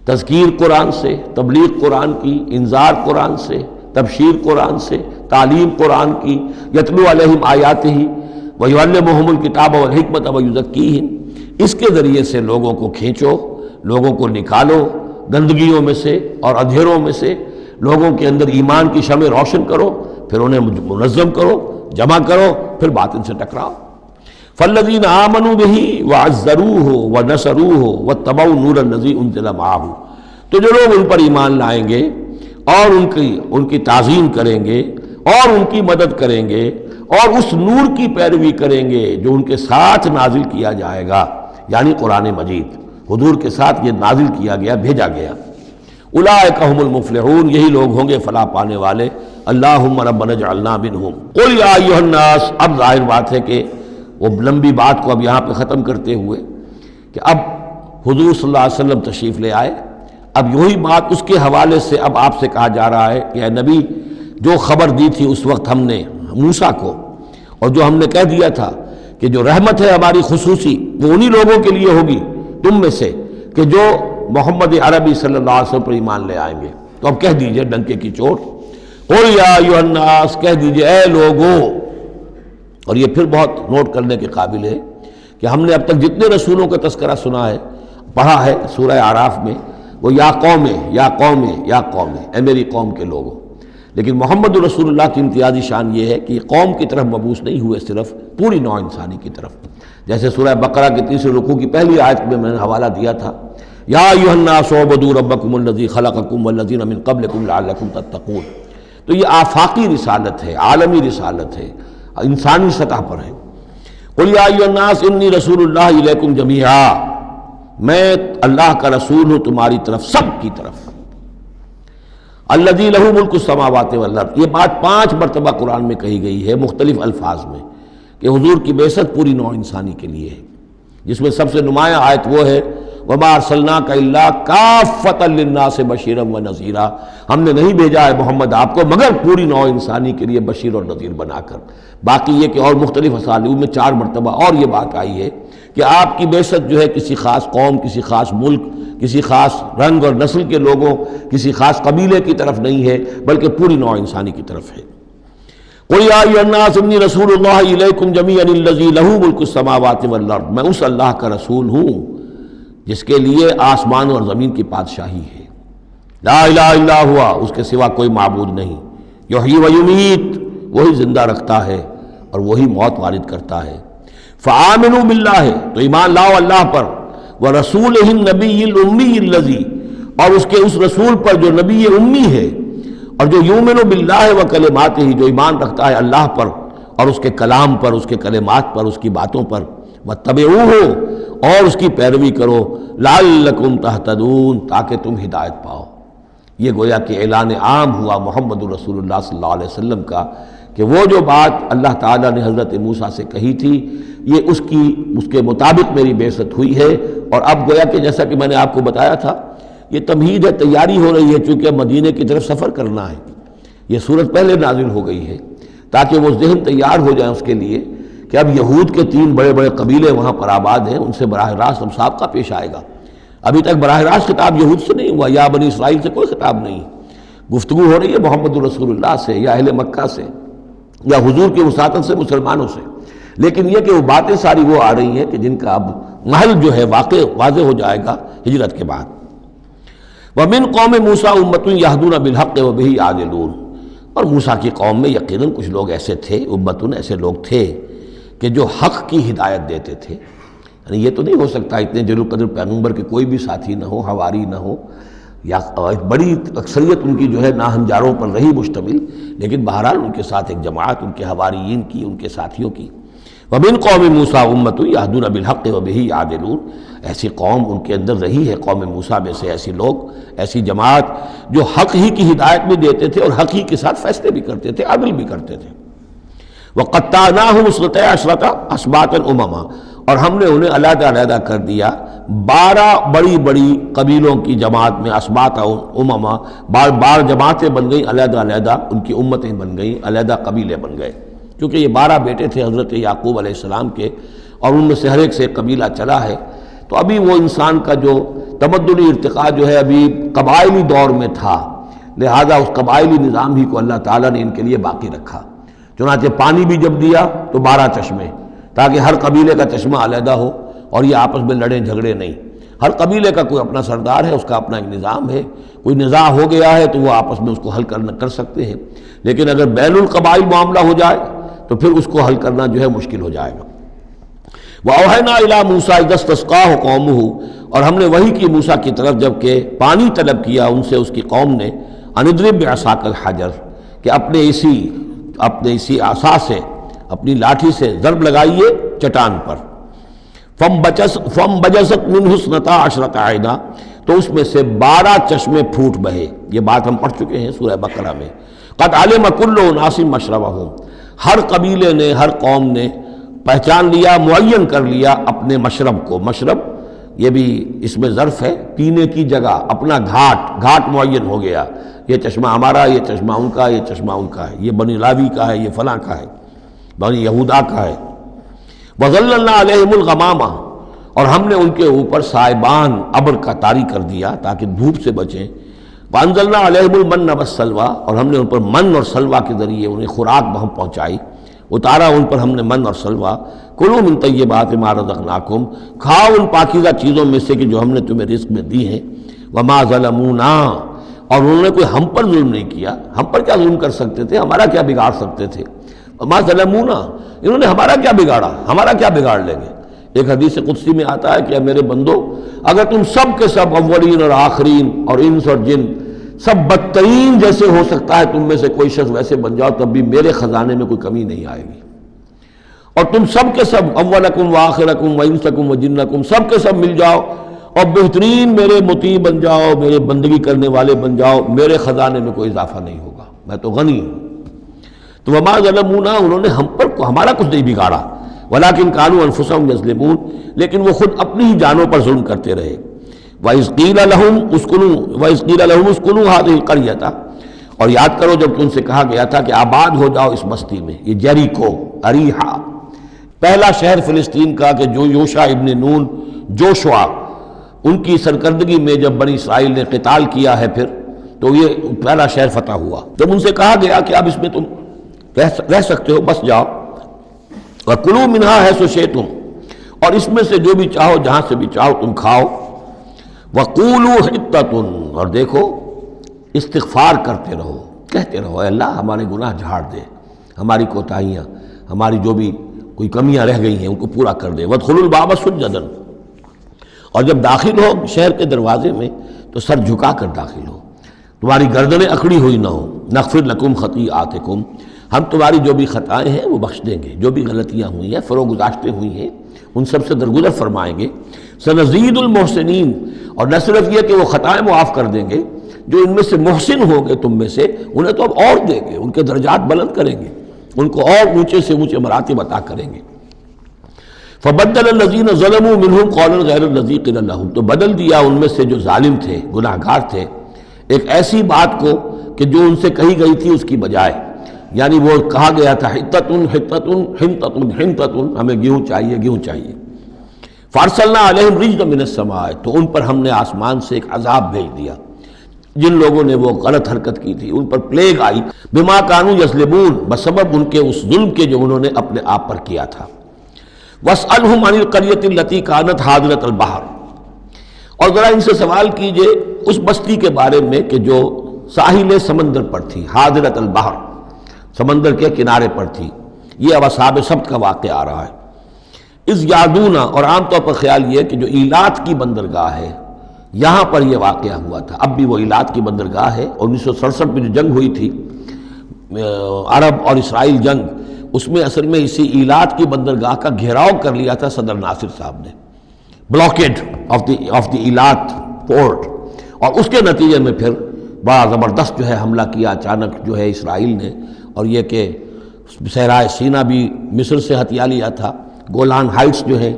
تذکیر قرآن سے، تبلیغ قرآن کی، انذار قرآن سے، تبشیر قرآن سے، تعلیم قرآن کی، یتلو علیہم آیاتہ ویعلمہم الکتاب والحکمۃ ویزکیہم، اس کے ذریعے سے لوگوں کو کھینچو، لوگوں کو نکالو گندگیوں میں سے اور اندھیروں میں سے، لوگوں کے اندر ایمان کی شمع روشن کرو، پھر انہیں منظم کرو، جمع کرو، پھر باطل سے ٹکراؤ۔ فالذین آمنوا بہ وعزروہ ونصروہ واتبعوا النور الذی انزل معہ، تو جو لوگ ان پر ایمان لائیں گے اور ان کی تعظیم کریں گے اور ان کی مدد کریں گے اور اس نور کی پیروی کریں گے جو ان کے ساتھ نازل کیا جائے گا، یعنی قرآن مجید حضور کے ساتھ یہ نازل کیا گیا، بھیجا گیا۔ اولئک ھم المفلحون، یہی لوگ ہوں گے فلاح پانے والے۔ اللہم ربنا اجعلنا منہم قل یا ایھا الناس۔ اب ظاہر بات ہے کہ وہ لمبی بات کو اب یہاں پہ ختم کرتے ہوئے کہ اب حضور صلی اللہ علیہ وسلم تشریف لے آئے، اب وہی بات اس کے حوالے سے اب آپ سے کہا جا رہا ہے کہ اے نبی، جو خبر دی تھی اس وقت ہم نے موسیٰ کو، اور جو ہم نے کہہ دیا تھا کہ جو رحمت ہے ہماری خصوصی وہ انہی لوگوں کے لیے ہوگی تم میں سے کہ جو محمد عربی صلی اللہ علیہ وسلم پر ایمان لے آئیں گے، تو اب کہہ دیجئے ڈنکے کی چوٹ، قل یا ایھا الناس، کہہ دیجئے اے لوگوں۔ اور یہ پھر بہت نوٹ کرنے کے قابل ہے کہ ہم نے اب تک جتنے رسولوں کا تذکرہ سنا ہے، پڑھا ہے سورہ اعراف میں، وہ یا قوم یا قوم یا قوم، اے میری قوم کے لوگوں۔ لیکن محمد رسول اللہ کی امتیازی شان یہ ہے کہ قوم کی طرف مبعوث نہیں ہوئے، صرف پوری نوع انسانی کی طرف، جیسے سورہ بقرہ کے تیسرے رکوع کی پہلی آیت میں نے حوالہ دیا تھا، یا ایھا الناس اعبدوا ربکم الذی خلقکم والذین من قبلکم لعلکم تتقون۔ تو یہ آفاقی رسالت ہے، عالمی رسالت ہے، انسانی سطح پر ہے۔ قل یا ایھا الناس انی رسول اللہ الیکم جمیعا، میں اللہ کا رسول ہوں تمہاری طرف، سب کی طرف۔ الذی لہ ملک السماوات والارض، یہ بات 5 مرتبہ قرآن میں کہی گئی ہے مختلف الفاظ میں کہ حضور کی بعثت پوری نوع انسانی کے لیے ہے، جس میں سب سے نمایاں آیت وہ ہے وما ارسلناک الا کافۃ للناس بشیرا ونذیرا، ہم نے نہیں بھیجا ہے محمد آپ کو مگر پوری نوع انسانی کے لیے بشیر اور نذیر بنا کر۔ باقی یہ کہ اور مختلف اسالیب میں 4 مرتبہ اور یہ بات آئی ہے کہ آپ کی بعثت جو ہے کسی خاص قوم، کسی خاص ملک، کسی خاص رنگ اور نسل کے لوگوں، کسی خاص قبیلے کی طرف نہیں ہے، بلکہ پوری نوع انسانی کی طرف ہے۔ قل یا ایھا الناس انی رسول اللہ الیکم جمیعا الذی لہ ملک السماوات والارض، میں اس اللہ کا رسول ہوں جس کے لیے آسمان اور زمین کی بادشاہی ہے، لا الہ الا ہوا، اس کے سوا کوئی معبود نہیں، یحیی و یمیت، وہی زندہ رکھتا ہے اور وہی موت وارد کرتا ہے۔ فآمنوا باللہ، تو ایمان لاؤ اللہ پر، ورسولہ النبی الامی الذی، اور اس کے اس رسول پر جو نبی امی ہے اور جو یؤمن باللہ وکلماتہ، جو ایمان رکھتا ہے اللہ پر اور اس کے کلام پر، اس کے کلمات پر، اس کی باتوں پر، واتبعوہ، اور اس کی پیروی کرو، لعلکم تہتدون، تاکہ تم ہدایت پاؤ۔ یہ گویا کہ اعلان عام ہوا محمد رسول اللہ صلی اللہ علیہ وسلم کا کہ وہ جو بات اللہ تعالیٰ نے حضرت موسیٰ سے کہی تھی یہ اس کے مطابق میری بعثت ہوئی ہے۔ اور اب گویا کہ جیسا کہ میں نے آپ کو بتایا تھا، یہ تمہید ہے، تیاری ہو رہی ہے، چونکہ مدینے کی طرف سفر کرنا ہے، یہ صورت پہلے نازل ہو گئی ہے تاکہ وہ ذہن تیار ہو جائے اس کے لیے کہ اب یہود کے 3 بڑے بڑے قبیلے وہاں پر آباد ہیں، ان سے براہ راست اب سابقہ پیش آئے گا۔ ابھی تک براہ راست خطاب یہود سے نہیں ہوا، یا بنی اسرائیل سے کوئی خطاب نہیں، گفتگو ہو رہی ہے محمد رسول اللہ سے یا اہل مکہ سے یا حضور کی وساطت سے مسلمانوں سے، لیکن یہ کہ وہ باتیں ساری وہ آ رہی ہیں کہ جن کا اب محل جو ہے واضح ہو جائے گا ہجرت کے بعد۔ وَمِن قوم موسیٰ أُمَّةٌ يَهْدُونَ بِالْحَقِّ وَبِهِ يَعْدِلُونَ، اور موسیٰ کی قوم میں یقیناً کچھ لوگ ایسے تھے، امتن ایسے لوگ تھے کہ جو حق کی ہدایت دیتے تھے۔ یعنی یہ تو نہیں ہو سکتا اتنے جلیل القدر پیغمبر کے کوئی بھی ساتھی نہ ہو، حواری نہ ہو، یا بڑی اکثریت ان کی جو ہے ناہنجاروں پر رہی مشتمل، لیکن بہرحال ان کے ساتھ ایک جماعت ان کے حواریین کی، ان کے ساتھیوں کی۔ وَمِن قوم موسیٰ أُمَّةٌ يَهْدُونَ بِالْحَقِّ وَبِهِ يَعْدِلُونَ، ایسی قوم ان کے اندر رہی ہے، قوم موسیٰ میں سے ایسی لوگ، ایسی جماعت جو حق ہی کی ہدایت بھی دیتے تھے اور حق ہی کے ساتھ فیصلے بھی کرتے تھے، عدل بھی کرتے تھے۔ وَقَطَّعْنَاهُمْ اثْنَتَيْ عَشْرَةَ أَسْبَاطًا أُمَمًا، اور ہم نے انہیں علیحدہ علیحدہ کر دیا 12 بڑی بڑی قبیلوں کی جماعت میں، اسباط امما، بار جماعتیں بن گئیں، علیحدہ علیحدہ ان کی امتیں بن گئیں، علیحدہ قبیلے بن گئے، کیونکہ یہ 12 بیٹے تھے حضرت یعقوب علیہ السلام کے، اور ان میں سے ہر ایک سے ایک قبیلہ چلا ہے۔ تو ابھی وہ انسان کا جو تمدنی ارتقاء جو ہے ابھی قبائلی دور میں تھا، لہذا اس قبائلی نظام ہی کو اللہ تعالیٰ نے ان کے لیے باقی رکھا۔ چنانچہ پانی بھی جب دیا تو 12 چشمے، تاکہ ہر قبیلے کا چشمہ علیحدہ ہو اور یہ آپس میں لڑیں جھگڑے نہیں۔ ہر قبیلے کا کوئی اپنا سردار ہے، اس کا اپنا ایک نظام ہے، کوئی نزاع ہو گیا ہے تو وہ آپس میں اس کو حل کر سکتے ہیں، لیکن اگر بین القبائل معاملہ ہو جائے تو پھر اس کو حل کرنا جو ہے مشکل ہو جائے گا۔ وَأَوْحَيْنَا إِلَىٰ مُوسَىٰ إِذِ اسْتَسْقَاهُ قَوْمُهُ، اور ہم نے وحی کی موسیٰ کی طرف جب کہ پانی طلب کیا ان سے اس کی قوم نے، أَنِ اضْرِب بِعَصَاكَ الْحَجَرَ، کہ اپنے اسی عصا سے، اپنی لاٹھی سے ضرب لگائیے چٹان پر۔ فَانْبَجَسَتْ مِنْهُ اثْنَتَا عَشْرَةَ عَيْنًا، تو اس میں سے 12 چشمے پھوٹ بہے، یہ بات ہم پڑھ چکے ہیں سورہ بقرہ میں۔ قد علم کل اناس مشربہم، ہر قبیلے نے، ہر قوم نے پہچان لیا، معین کر لیا اپنے مشرب کو۔ مشرب یہ بھی اس میں ظرف ہے، پینے کی جگہ، اپنا گھاٹ معین ہو گیا، یہ چشمہ ہمارا، یہ چشمہ ان کا، یہ چشمہ ان کا ہے، یہ بنی لاوی کا ہے، یہ فلاں کا ہے، بنی یہودا کا ہے۔ وَظَلَّلْنَا عَلَيْهِمُ الْغَمَامَ، اور ہم نے ان کے اوپر سائبان ابر کا طاری کر دیا تاکہ دھوپ سے بچیں۔ وَأَنزَلْنَا عَلَيْهِمُ الْمَنَّ وَالسَّلْوَىٰ، اور ہم نے ان پر من اور سلوہ کے ذریعے انہیں خوراک ہم پہنچائی، اتارا ان پر ہم نے من اور سلوہ۔ کلوا من طیبات ما رزقناکم، کھاؤ ان پاکیزہ چیزوں میں سے کہ جو ہم نے تمہیں رزق میں دی ہیں۔ وما ظلمونا، اور انہوں نے کوئی ہم پر ظلم نہیں کیا، ہم پر کیا ظلم کر سکتے تھے، ہمارا کیا بگاڑ سکتے تھے۔ وما ظلمونا، انہوں نے ہمارا کیا بگاڑا، ہمارا کیا بگاڑ لیں گے۔ ایک حدیث قدسی میں آتا ہے کہ اے میرے بندو، اگر تم سب کے سب اولین اور آخرین اور انس اور جن سب بدترین جیسے ہو سکتا ہے تم میں سے کوئی شخص ویسے بن جاؤ، تب بھی میرے خزانے میں کوئی کمی نہیں آئے گی۔ اور تم سب کے سب اولکم و آخرکم و انسکم و جنکم سب کے سب مل جاؤ اور بہترین میرے مطیع بن جاؤ، میرے بندگی کرنے والے بن جاؤ، میرے خزانے میں کوئی اضافہ نہیں ہوگا، میں تو غنی ہوں۔ تو وما ظلمونا، انہوں نے ہم پر ہمارا کچھ نہیں بگاڑا، ولکن کانوا انفسہم یظلمون، لیکن وہ خود اپنی ہی جانوں پر ظلم کرتے رہے۔ وَإِذْ قِيلَ لَهُمُ اسْكُنُوا هَٰذِهِ الْقَرْيَةَ، اور یاد کرو جب ان سے کہا گیا تھا کہ آباد ہو جاؤ اس بستی میں، یہ جیریکو، اریحا، پہلا شہر فلسطین کا کہ جو یوشع ابن نون، جوشوا، ان کی سرکردگی میں جب بنی اسرائیل نے قتال کیا ہے پھر، تو یہ پہلا شہر فتح ہوا۔ جب ان سے کہا گیا کہ اب اس میں تم رہ سکتے ہو، بس جاؤ، وَكُلُوا مِنْهَا حَيْثُ شِئْتُمْ، اور اس میں سے جو بھی چاہو، جہاں سے بھی چاہو تم کھاؤ۔ وَقُولُوا حِطَّةٌ، اور دیکھو استغفار کرتے رہو، کہتے رہو اے اللہ ہمارے گناہ جھاڑ دے، ہماری کوتاہیاں، ہماری جو بھی کوئی کمیاں رہ گئی ہیں ان کو پورا کر دے۔ وَادْخُلُوا الْبَابَ سُجَّدًا، اور جب داخل ہو شہر کے دروازے میں تو سر جھکا کر داخل ہو، تمہاری گردنیں اکڑی ہوئی نہ ہو۔ نغفر لکم خطیئاتکم، ہم تمہاری جو بھی خطائیں ہیں وہ بخش دیں گے، جو بھی غلطیاں ہوئی ہیں، فروغ گزاشتیں ہوئی ہیں، ان سب سے درگزر فرمائیں گے۔ سنزید المحسنین، اور نہ صرف یہ کہ وہ خطائیں معاف کر دیں گے، جو ان میں سے محسن ہوں گے تم میں سے انہیں تو اب اور دیں گے، ان کے درجات بلند کریں گے، ان کو اور اونچے سے اونچے مراتب عطا کریں گے۔ فبدل الذین ظلموا منہم قولا غیر الذی قیل لہم، تو بدل دیا ان میں سے جو ظالم تھے، گناہ گار تھے، ایک ایسی بات کو کہ جو ان سے کہی گئی تھی اس کی بجائے، یعنی وہ کہا گیا تھا حطۃ حطۃ حنطۃ حنطۃ، ہمیں گیہوں چاہیے، گیہوں چاہیے۔ فارسلنا علیہم رجزا من السماء، تو ان پر ہم نے آسمان سے ایک عذاب بھیج دیا، جن لوگوں نے وہ غلط حرکت کی تھی ان پر پلیگ آئی، بما کانوا یظلمون، بسبب ان کے اس ظلم کے جو انہوں نے اپنے آپ پر کیا تھا۔ واسألہم عن القریۃ التی کانت حاضرۃ البحر، اور ذرا ان سے سوال کیجئے اس بستی کے بارے میں کہ جو ساحل سمندر پر تھی، حاضرۃ البحر، سمندر کے کنارے پر تھی۔ یہ اب اصحاب سبت کا واقعہ آ رہا ہے۔ اس یادونا، اور عام طور پر خیال یہ کہ جو ایلات کی بندرگاہ ہے یہاں پر یہ واقعہ ہوا تھا، اب بھی وہ ایلات کی بندرگاہ ہے۔ 1967 میں جو جنگ ہوئی تھی عرب اور اسرائیل جنگ، اس میں اصل میں اسی ایلات کی بندرگاہ کا گھیراؤ کر لیا تھا صدر ناصر صاحب نے، بلاکیڈ آف دی ایلات پورٹ، اور اس کے نتیجے میں پھر بڑا زبردست جو ہے حملہ کیا اچانک جو ہے اسرائیل نے، اور یہ کہ صحرائے سینا بھی مصر سے ہتھیا لیا تھا، گولان ہائٹس جو ہے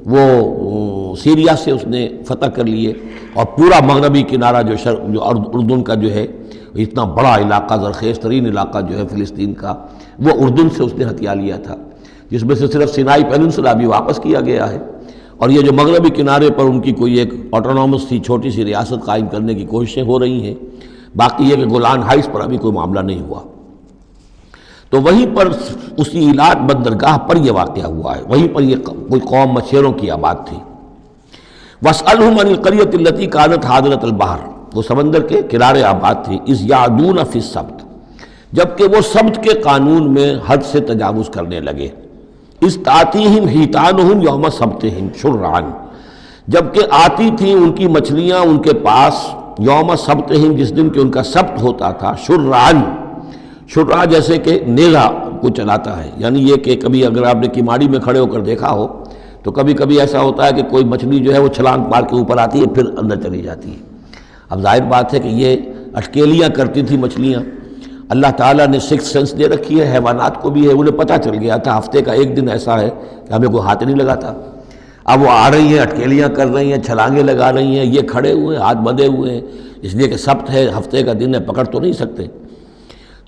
وہ سیریا سے اس نے فتح کر لیے، اور پورا مغربی کنارہ جو اردن کا جو ہے اتنا بڑا علاقہ، زرخیز ترین علاقہ جو ہے فلسطین کا، وہ اردن سے اس نے ہتھیا لیا تھا، جس میں سے صرف سینائی پیننسلا بھی واپس کیا گیا ہے، اور یہ جو مغربی کنارے پر ان کی کوئی ایک آٹونومس سی چھوٹی سی ریاست قائم کرنے کی کوششیں ہو رہی ہیں، باقی یہ کہ گولان ہائٹس پر ابھی کوئی معاملہ نہیں ہوا۔ تو وہیں پر اسی ایلات بندرگاہ پر یہ واقعہ ہوا ہے، وہیں پر یہ کوئی قوم مچھیروں کی آباد تھی۔ وَاسْأَلْهُمْ عَنِ الْقَرْيَةِ الَّتِي كَانَتْ حَاضِرَةَ الْبَحْرِ، وہ سمندر کے کنارے آباد تھی، اِذْ يَعْدُونَ فِي السَّبْتِ، جبکہ وہ سبت کے قانون میں حد سے تجاوز کرنے لگے۔ اِذْ تَأْتِيهِمْ حِيتَانُهُمْ يَوْمَ صَبْتِهِمْ شُرَّعًا، جبکہ آتی تھیں ان کی مچھلیاں ان کے پاس یوم صبتہم، جس دن کہ ان کا سبت ہوتا تھا، شُرَّعًا، شُرَّع جیسے کہ نیزہ کو چلاتا ہے، یعنی یہ کہ کبھی اگر آپ نے کماڑی میں کھڑے ہو کر دیکھا ہو تو کبھی کبھی ایسا ہوتا ہے کہ کوئی مچھلی جو ہے وہ چھلانگ مار کے اوپر آتی ہے پھر اندر چلی جاتی ہے۔ اب ظاہر بات ہے کہ یہ اٹکیلیاں کرتی تھی مچھلیاں، اللہ تعالیٰ نے سکس سینس دے رکھی ہے، حیوانات کو بھی ہے، انہیں پتہ چل گیا تھا ہفتے کا ایک دن ایسا ہے کہ ہمیں کوئی ہاتھ نہیں لگاتا. اب وہ آ رہی ہیں، اٹکیلیاں کر رہی ہیں، چھلانگیں لگا رہی ہیں، یہ کھڑے ہوئے ہیں ہاتھ بندھے ہوئے ہیں، اس لیے کہ سبت ہے، ہفتے کا دن ہے، پکڑ تو نہیں سکتے.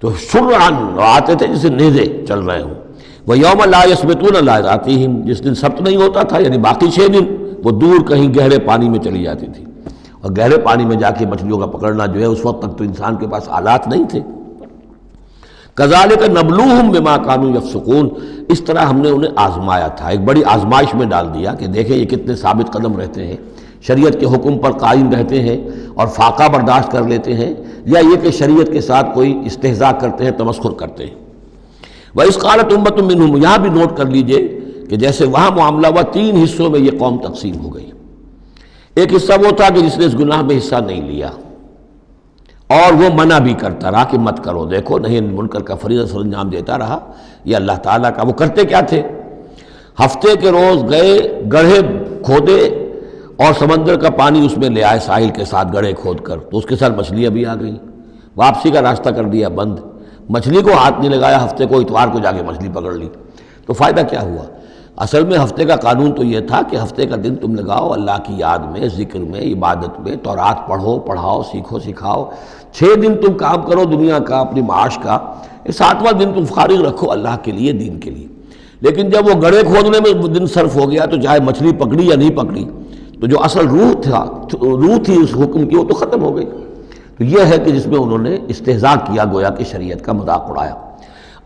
تو شرعاً آتے تھے جسے نیزے چل رہے ہوں. وہ یوم لا یثبتون لا یاتیہم، جس دن سبت نہیں ہوتا تھا یعنی باقی 6 دن وہ دور کہیں گہرے پانی میں چلی جاتی تھی، اور گہرے پانی میں جا کے مچھلیوں کا پکڑنا جو ہے اس وقت تک تو انسان کے پاس آلات نہیں تھے. کذالک نبلوہم بما کانوا یفسقون، اس طرح ہم نے انہیں آزمایا تھا، ایک بڑی آزمائش میں ڈال دیا کہ دیکھیں یہ کتنے ثابت قدم رہتے ہیں، شریعت کے حکم پر قائم رہتے ہیں اور فاقہ برداشت کر لیتے ہیں، یا یہ کہ شریعت کے ساتھ کوئی استہزاء کرتے ہیں، تمسخر کرتے ہیں. وَإِذْ قَالَتْ أُمَّةٌ مِّنْهُمْ، یہاں بھی نوٹ کر لیجئے کہ جیسے وہاں معاملہ ہوا 3 حصوں میں یہ قوم تقسیم ہو گئی. ایک حصہ وہ تھا کہ جس نے اس گناہ میں حصہ نہیں لیا اور وہ منع بھی کرتا رہا کہ مت کرو، دیکھو نہیں منکر کا فریضہ سر انجام دیتا رہا. یہ اللہ تعالیٰ کا، وہ کرتے کیا تھے؟ ہفتے کے روز گئے، گڑھے کھودے اور سمندر کا پانی اس میں لے آئے ساحل کے ساتھ گڑھے کھود کر، تو اس کے ساتھ مچھلیاں بھی آ گئیں. واپسی کا راستہ کر دیا بند، مچھلی کو ہاتھ نہیں لگایا، ہفتے کو اتوار کو جا کے مچھلی پکڑ لی. تو فائدہ کیا ہوا؟ اصل میں ہفتے کا قانون تو یہ تھا کہ ہفتے کا دن تم لگاؤ اللہ کی یاد میں، ذکر میں، عبادت میں، تورات پڑھو، پڑھاؤ، سیکھو، سکھاؤ. 6 دن تم کام کرو دنیا کا، اپنی معاش کا، 7واں دن تم فارغ رکھو اللہ کے لیے، دین کے لیے. لیکن جب وہ گڑھے کھودنے میں دن صرف ہو گیا تو چاہے مچھلی پکڑی یا نہیں پکڑی، تو جو اصل روح تھی اس حکم کی وہ تو ختم ہو گئی. تو یہ ہے کہ جس میں انہوں نے استہزاء کیا، گویا کہ شریعت کا مذاق اڑایا.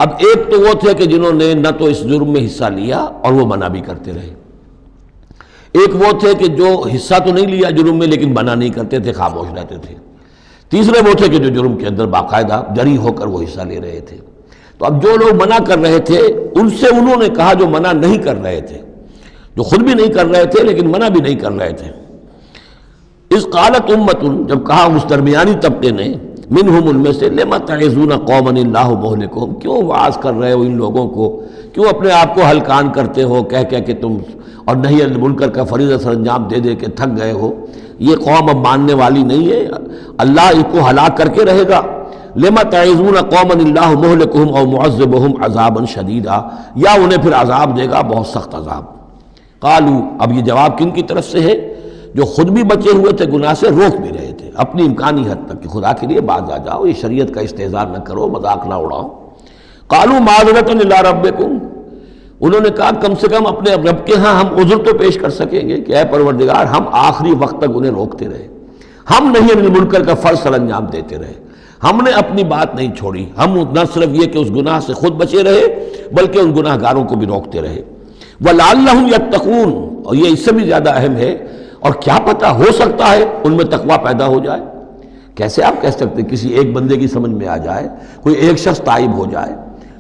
اب ایک تو وہ تھے کہ جنہوں نے نہ تو اس جرم میں حصہ لیا اور وہ منع بھی کرتے رہے. ایک وہ تھے کہ جو حصہ تو نہیں لیا جرم میں لیکن منع نہیں کرتے تھے، خاموش رہتے تھے. تیسرے وہ تھے کہ جو جرم کے اندر باقاعدہ جری ہو کر وہ حصہ لے رہے تھے. تو اب جو لوگ منع کر رہے تھے ان سے انہوں نے کہا جو منع نہیں کر رہے تھے، جو خود بھی نہیں کر رہے تھے لیکن منع بھی نہیں کر رہے تھے. اذ قالت امۃ، جب کہا اس درمیانی طبقے نے، منہم، ان میں سے، لما تعظون قوما اللہ مہلکہم، کیوں وعظ کر رہے ہو ان لوگوں کو، کیوں اپنے آپ کو ہلکان کرتے ہو کہہ کہہ کہ تم، اور نہی عن المنکر کا فریضہ سر انجام دے دے کے تھک گئے ہو. یہ قوم اب ماننے والی نہیں ہے، اللہ ان کو ہلاک کر کے رہے گا. لما تعظون قوما اللہ مہلکہم او معذبہم عذابا شدیدا، یا انہیں پھر عذاب دے گا بہت سخت عذاب. قالوا، اب یہ جواب کن کی طرف سے ہے؟ جو خود بھی بچے ہوئے تھے گناہ سے، روک بھی رہے تھے اپنی امکانی حد تک کہ خدا کے لیے باز آ جاؤ، یہ شریعت کا استہزاء نہ کرو، مذاق نہ اڑاؤ. قالوا معذرۃ الی ربکم، انہوں نے کہا کم سے کم اپنے رب کے ہاں ہم عذر تو پیش کر سکیں گے کہ اے پروردگار، ہم آخری وقت تک انہیں روکتے رہے، ہم نہیں عن المنکر کا فرض سر انجام دیتے رہے، ہم نے اپنی بات نہیں چھوڑی. ہم نہ صرف یہ کہ اس گناہ سے خود بچے رہے بلکہ ان گناہ گاروں کو بھی روکتے رہے. وَلَعَلَّهُمْ يَتَّقُونَ، اور یہ اس سے بھی زیادہ اہم ہے، اور کیا پتہ ہو سکتا ہے ان میں تقویٰ پیدا ہو جائے. کیسے آپ کہہ سکتے کسی ایک بندے کی سمجھ میں آ جائے، کوئی ایک شخص تائب ہو جائے؟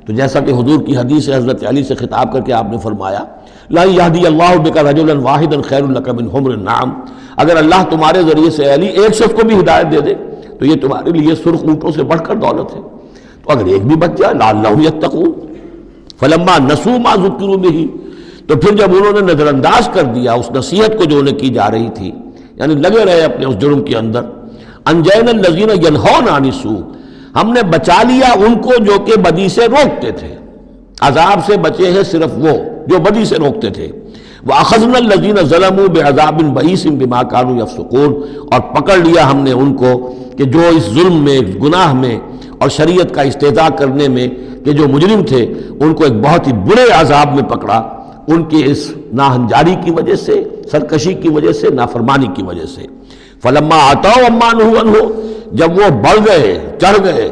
تو جیسا کہ حضور کی حدیث ہے، حضرت علی سے خطاب کر کے آپ نے فرمایا، لا یہدی اللہ بک رجلا واحدا خیر لک من حمر النعم، اگر اللہ تمہارے ذریعے سے علی ایک شخص کو بھی ہدایت دے دے تو یہ تمہارے لیے سرخ اونٹوں سے بڑھ کر دولت ہے. تو اگر ایک بھی بچ جائے، لعلہم یتقون. فلما نسوا ما ذکروا بہ، تو پھر جب انہوں نے نظر انداز کر دیا اس نصیحت کو جو انہیں کی جا رہی تھی، یعنی لگے رہے اپنے اس جرم کے اندر، انجینا الذین ینہون عن السوء، ہم نے بچا لیا ان کو جو کہ بدی سے روکتے تھے. عذاب سے بچے ہیں صرف وہ جو بدی سے روکتے تھے. وَأَخَذْنَا الَّذِينَ ظَلَمُوا بِعَذَابٍ بَئِيسٍ بِمَا كَانُوا يَفْسُقُونَ، اور پکڑ لیا ہم نے ان کو کہ جو اس ظلم میں، گناہ میں اور شریعت کا استہزاء کرنے میں کہ جو مجرم تھے، ان کو ایک بہت ہی برے عذاب میں پکڑا، ان کی اس ناہنجاری کی وجہ سے، سرکشی کی وجہ سے، نافرمانی کی وجہ سے. فَلَمَّا عَتَوْا عَمَّا نُهُوا عَنْهُ، جب وہ بڑھ گئے، چڑھ گئے،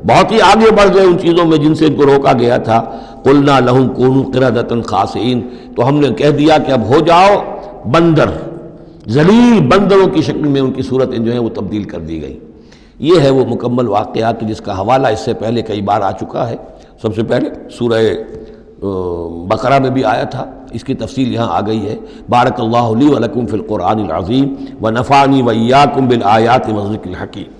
بہت ہی آگے بڑھ گئے ان چیزوں میں جن سے ان کو روکا گیا تھا، قُلْنَا لَهُمْ كُونُوا قِرَدَةً خَاسِئِينَ، تو ہم نے کہہ دیا کہ اب ہو جاؤ بندر، ذلیل بندروں کی شکل میں ان کی صورتیں جو ہیں وہ تبدیل کر دی گئی. یہ ہے وہ مکمل واقعہ کہ جس کا حوالہ اس سے پہلے کئی بار آ چکا ہے. سب سے پہلے سورہ بقرہ میں بھی آیا تھا، اس کی تفصیل یہاں آ گئی ہے. بارک اللہ لی و لکم فی القرآن العظیم و نفعنی و ایاکم بالآیات والذکر الحکیم.